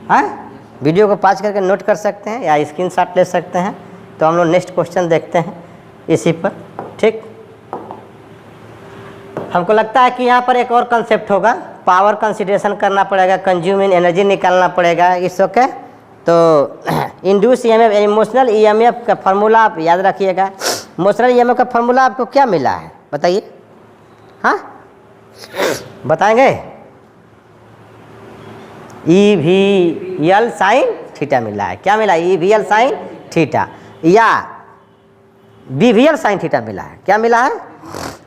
A: हाँ, वीडियो को पॉज करके नोट कर सकते हैं या स्क्रीनशॉट ले सकते हैं। तो हम लोग नेक्स्ट क्वेश्चन देखते हैं इसी पर, ठीक। हमको लगता है कि यहाँ पर एक और कंसेप्ट होगा, पावर कंसिडरेशन करना पड़ेगा, कंज्यूमिंग एनर्जी निकालना पड़ेगा, इट्स ओके। तो इंड्यूस ईएमएफ इमोशनल ईएमएफ का फार्मूला आप याद रखिएगा। इमोशनल ईएमएफ का फार्मूला आपको क्या मिला है, बताइए। हाँ, बताएंगे, E V L sine theta मिला है। क्या मिला, E V L sine theta, या B V L sine theta मिला है। क्या मिला है,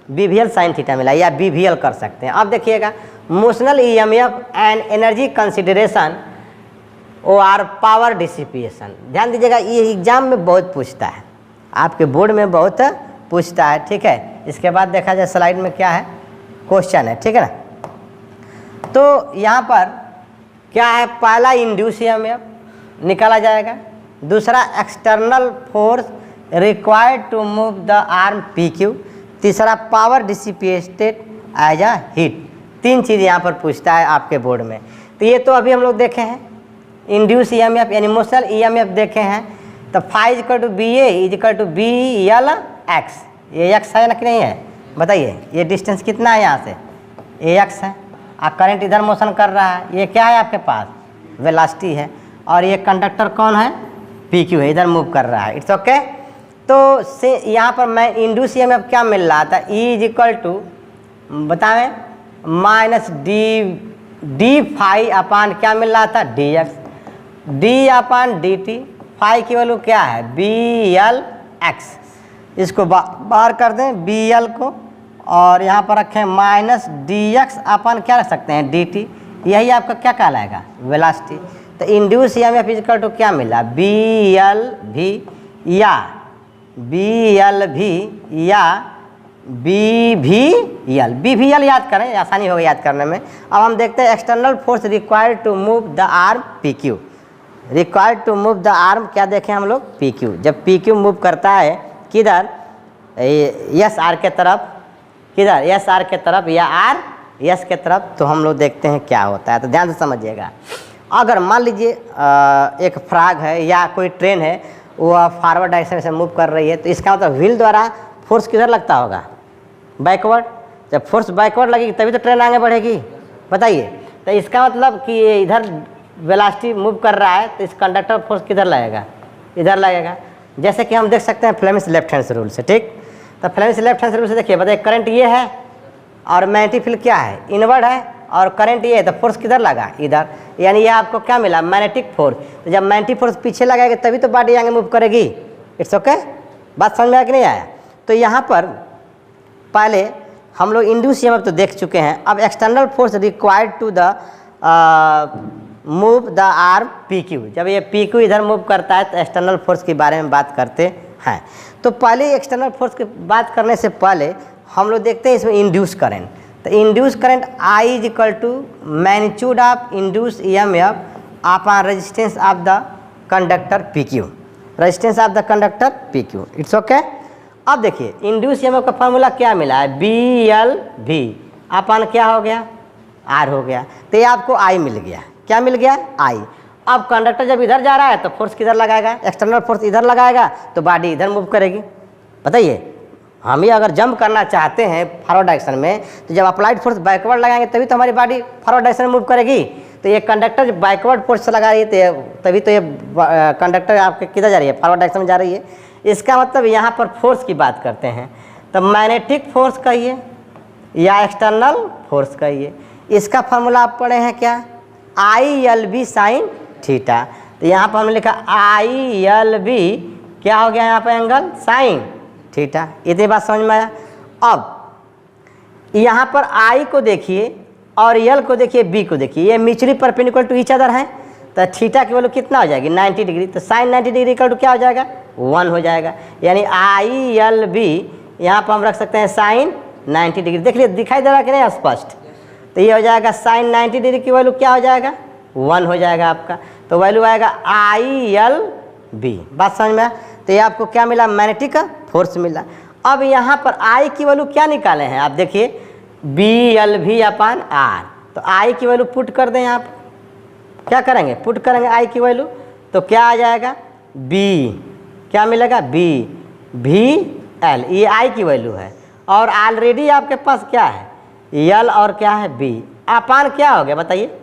A: B V L sine theta मिला है, या बी वी एल कर सकते हैं। अब देखिएगा, motional EMF and energy consideration और पावर डिसिपेशन। ध्यान दीजिएगा, ये एग्जाम में बहुत पूछता है, आपके बोर्ड में बहुत पूछता है, ठीक है। इसके बाद देखा जाए स्लाइड में क्या है, क्वेश्चन है, ठीक है ना। तो यहाँ पर क्या है, पहला इंड्यूस ईएमएफ निकाला जाएगा, दूसरा external force required to move the arm P Q, तीसरा power dissipated as a heat. तीन चीज़ यहाँ पर पूछता है आपके बोर्ड में। तो ये तो अभी हम लोग देखे हैं, इंड्यूस ईएमएफ यानी मोशनल ईएमएफ देखे हैं। तो phi equal to B A is equal to B L X. ये एक्स है ना कि नहीं है, बताइए। ये डिस्टेंस कितना है यहाँ से, ए एक्स है, और करंट इधर मोशन कर रहा है, ये क्या है आपके पास, वेलोसिटी है, और ये कंडक्टर कौन है, पी क्यू है, इधर मूव कर रहा है, इट्स ओके। तो से यहाँ पर मैं इंड्यूस ईएमएफ क्या मिल रहा था, ई इज इक्वल टू बताएं माइनस डी फाई अपान क्या मिल रहा था, डी एक्स, डी अपान डी टी। फाई की वैल्यू क्या है, बी एल एक्स। इसको बाहर कर दें बी एल को, और यहाँ पर रखें माइनस डी एक्स अपन क्या रख सकते हैं, डी टी। यही आपका क्या कहलाएगा, वेलोसिटी। तो इंड्यूस ईएमएफ इक्वल टू क्या मिला, बी एल भी या BVL, BVL याद करें, आसानी होगा याद करने में। अब हम देखते हैं external force required to move the arm PQ, required to move the arm क्या देखें हम लोग PQ। जब PQ मूव करता है किधर, SR के तरफ, किधर SR के तरफ या RS के तरफ, तो हम लोग देखते हैं क्या होता है। तो ध्यान से समझिएगा, अगर मान लीजिए एक फ्रैग है या कोई ट्रेन है वो फॉरवर्ड डायरेक्शन से मूव कर रही है, तो इसका मतलब व्हील द्वारा फोर्स किधर लगता होगा, बैकवर्ड। जब फोर्स बैकवर्ड लगेगी तभी तो ट्रेन आगे बढ़ेगी, बताइए। तो इसका मतलब कि ये इधर वेलोसिटी मूव कर रहा है तो इस कंडक्टर फोर्स किधर लगेगा, इधर लगेगा। जैसे कि हम देख सकते हैं फ्लेमिश लेफ्ट हैंड रूल से, ठीक। तो फ्लेमिश लेफ्ट हैंड रूल से देखिए, बताइए करंट ये है और मैग्नेटिक फील्ड क्या है, इनवर्ड है, और करंट ये है, तो फोर्स किधर लगा, इधर। यानी ये आपको क्या मिला, मैग्नेटिक फोर्स। तो जब मैग्नेटिक फोर्स पीछे लगाएगा तभी तो बॉडी आगे मूव करेगी। इट्स ओके, बात समझ में आया कि नहीं आया। तो यहाँ पर पहले हम लोग इंड्यूस ईएमएफ तो देख चुके हैं। अब external force required to the move the arm PQ, जब ये PQ इधर मूव करता है तो एक्सटर्नल फोर्स के बारे में बात करते हैं। तो पहले एक्सटर्नल फोर्स की बात करने से पहले हम लोग देखते हैं इसमें इंड्यूस करंट। तो induce current I is equal to magnitude of induce EMF upon resistance of the conductor PQ, resistance of the conductor PQ। It's okay. अब देखिए इंड्यूस EMF का फॉर्मूला क्या मिला है, BLV अपॉन क्या हो गया, R हो गया। तो ये आपको I मिल गया, क्या मिल गया, I। अब कंडक्टर जब इधर जा रहा है तो फोर्स किधर लगाएगा, एक्सटर्नल फोर्स इधर लगाएगा तो बॉडी इधर मूव करेगी। बताइए, हम ही अगर जंप करना चाहते हैं फॉरवर्ड डायरेक्शन में, तो जब अप्लाइड फोर्स बैकवर्ड लगाएंगे तभी तो हमारी बॉडी फॉरवर्ड डायरेक्शन में मूव करेगी। तो ये कंडक्टर जब बैकवर्ड फोर्स से लगा रही है तभी तो ये कंडक्टर आपके किधर जा रही है, फॉरवर्ड डायरेक्शन में जा रही है। इसका मतलब यहाँ पर फोर्स की बात करते हैं, तो मैग्नेटिक फोर्स कहिए या एक्सटर्नल फोर्स कहिए। इसका फॉर्मूला आप पढ़े हैं क्या, ILB साइन थीटा। तो यहाँ पर हमने लिखा ILB क्या हो गया, यहाँ पर एंगल साइन थीटा। इतनी बात समझ में आया। अब यहाँ पर I को देखिए और L को देखिए, B को देखिए, ये mutually perpendicular to each other है। तो थीटा की वैल्यू कितना हो जाएगी, 90 डिग्री। तो साइन 90 डिग्री इक्वल टू क्या हो जाएगा, 1 हो जाएगा। यानी ILB यहाँ पर हम रख सकते हैं साइन 90 डिग्री। देख लीजिए दिखाई दे रहा है कि नहीं स्पष्ट। तो ये हो जाएगा साइन 90 डिग्री की वैल्यू क्या हो जाएगा, 1 हो जाएगा आपका। तो वैल्यू आएगा ILB। बात समझ में आया। तो ये आपको क्या मिला, मैग्नेटिक फोर्स मिला। अब यहाँ पर I की वैल्यू क्या निकाले हैं आप देखिए, BLV अपॉन R। तो I की वैल्यू पुट कर दें, यहाँ पर क्या करेंगे, पुट करेंगे I की वैल्यू, तो क्या आ जाएगा, B क्या मिलेगा, BVL। ये I की वैल्यू है और ऑलरेडी आपके पास क्या है, L और क्या है B अपान क्या हो गया, बताइए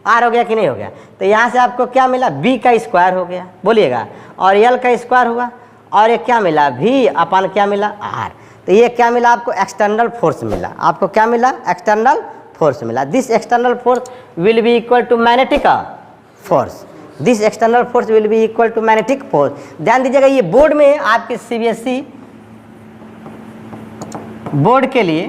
A: R हो गया कि नहीं हो गया। तो यहाँ से आपको क्या मिला, B का स्क्वायर हो गया, बोलिएगा, और L का स्क्वायर हुआ, और ये क्या मिला, V अपान क्या मिला, R। तो ये क्या मिला आपको, एक्सटर्नल फोर्स मिला। आपको क्या मिला, एक्सटर्नल फोर्स मिला। This external force will be equal to magnetic force. This external force will be equal to magnetic force. ध्यान दीजिएगा, ये बोर्ड में आपके CBSE बोर्ड के लिए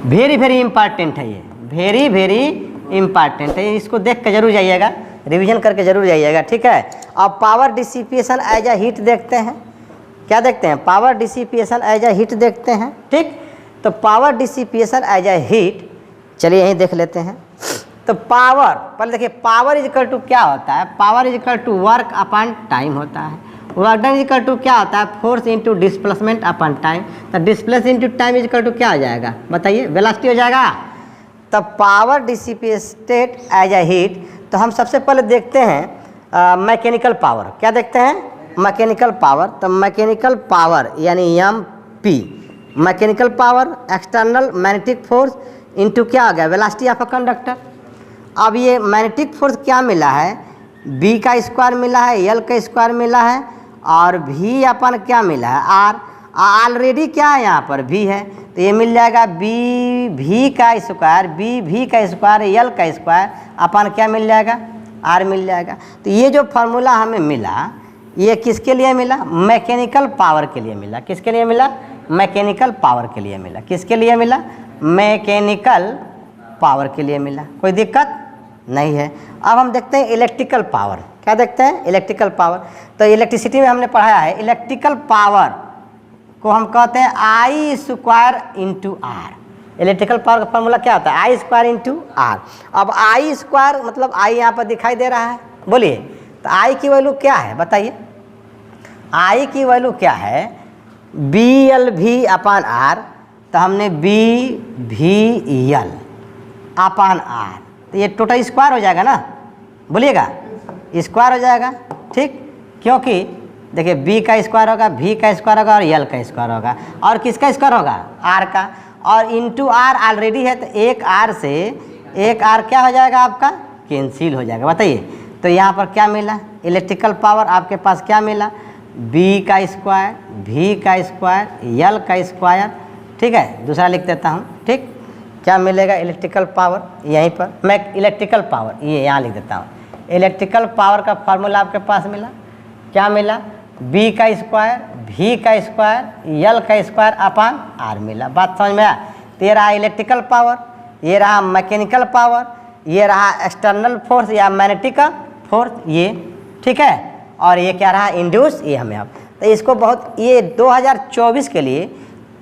A: वेरी वेरी इंपॉर्टेंट है, ये वेरी वेरी इंपॉर्टेंट है। इसको देख के जरूर जाइएगा, रिवीजन करके जरूर जाइएगा, ठीक है। अब power dissipation as a heat देखते हैं, क्या देखते हैं, power dissipation as a heat देखते हैं, ठीक। तो power dissipation as a heat, चलिए यहीं देख लेते हैं। तो पावर, पहले देखिए पावर इज इक्वल टू क्या होता है, power is equal to work upon time होता है। Work done is equal to क्या होता है, force into displacement upon time. तो displace into time is equal to क्या हो जाएगा, बताइए, वेलोसिटी हो जाएगा। तब power dissipated as a heat, तो हम सबसे पहले देखते हैं मैकेनिकल पावर, क्या देखते हैं, मैकेनिकल पावर। तो मैकेनिकल पावर यानी MP, mechanical power external magnetic force into क्या आ गया, वेलोसिटी ऑफ अ कंडक्टर। अब ये मैग्नेटिक फोर्स क्या मिला है, B का स्क्वायर मिला है, L का स्क्वायर मिला है, और V अपन क्या मिला है, R। ऑलरेडी क्या है यहाँ पर V है, तो ये मिल जाएगा BV का स्क्वायर, BV का स्क्वायर, L का स्क्वायर अपन क्या मिल जाएगा, R मिल जाएगा। तो ये जो फार्मूला हमें मिला, ये किसके लिए मिला, मैकेनिकल पावर के लिए मिला। किसके लिए मिला, मैकेनिकल पावर के लिए मिला। किसके लिए मिला, मैकेनिकल पावर के लिए मिला। कोई दिक्कत नहीं है। अब हम देखते हैं इलेक्ट्रिकल पावर, क्या देखते हैं, इलेक्ट्रिकल पावर। तो इलेक्ट्रिसिटी में हमने पढ़ाया है इलेक्ट्रिकल पावर को हम कहते हैं I square into R. Electrical power का फॉर्मूला क्या होता है? I square into R. अब आई स्क्वायर मतलब आई यहाँ पर दिखाई दे रहा है, बोलिए तो आई की वैल्यू क्या है बताइए? आई की वैल्यू क्या है? बी एल भी अपान आर, तो हमने B V L upon R, तो ये टोटल स्क्वायर हो जाएगा ना, बोलिएगा स्क्वायर हो जाएगा, ठीक। क्योंकि देखिए बी का स्क्वायर होगा, भी का स्क्वायर होगा और एल का स्क्वायर होगा, और किसका स्क्वायर होगा? आर का, और इंटू आर ऑलरेडी है, तो एक आर से एक आर क्या हो जाएगा आपका? कैंसिल हो जाएगा। बताइए तो यहाँ पर क्या मिला? इलेक्ट्रिकल पावर आपके पास क्या मिला? बी का स्क्वायर, भी का स्क्वायर, एल का स्क्वायर, ठीक है। दूसरा लिख देता हूँ, ठीक। क्या मिलेगा? इलेक्ट्रिकल पावर यहीं पर, मैं इलेक्ट्रिकल पावर ये यहाँ लिख देता हूँ। इलेक्ट्रिकल पावर का फार्मूला आपके पास मिला, क्या मिला? बी का स्क्वायर, भी का स्क्वायर, एल का स्क्वायर अपान आर मिला। बात समझ में आया? तो ये रहा इलेक्ट्रिकल पावर, ये रहा मैकेनिकल पावर, ये रहा एक्सटर्नल फोर्स या मैग्नेटिक फोर्स, ये ठीक है। और ये क्या रहा? इंड्यूस, ये हमें अब तो इसको बहुत, ये 2024 के लिए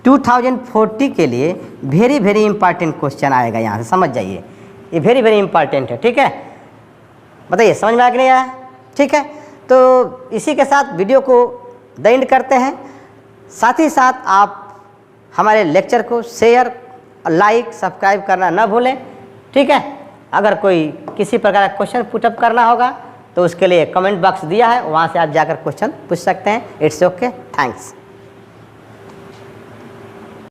A: 2040 के लिए वेरी वेरी इंपॉर्टेंट क्वेश्चन आएगा, यहाँ से समझ जाइए, ये वेरी वेरी इंपॉर्टेंट है, ठीक है। बताइए समझ में आ कि नहीं आया? ठीक है, तो इसी के साथ वीडियो को द एंड करते हैं। साथ ही साथ आप हमारे लेक्चर को शेयर, लाइक, सब्सक्राइब करना ना भूलें, ठीक है। अगर कोई किसी प्रकार का क्वेश्चन पुटअप करना होगा तो उसके लिए कमेंट बॉक्स दिया है, वहाँ से आप जाकर क्वेश्चन पूछ सकते हैं। It's okay, thanks.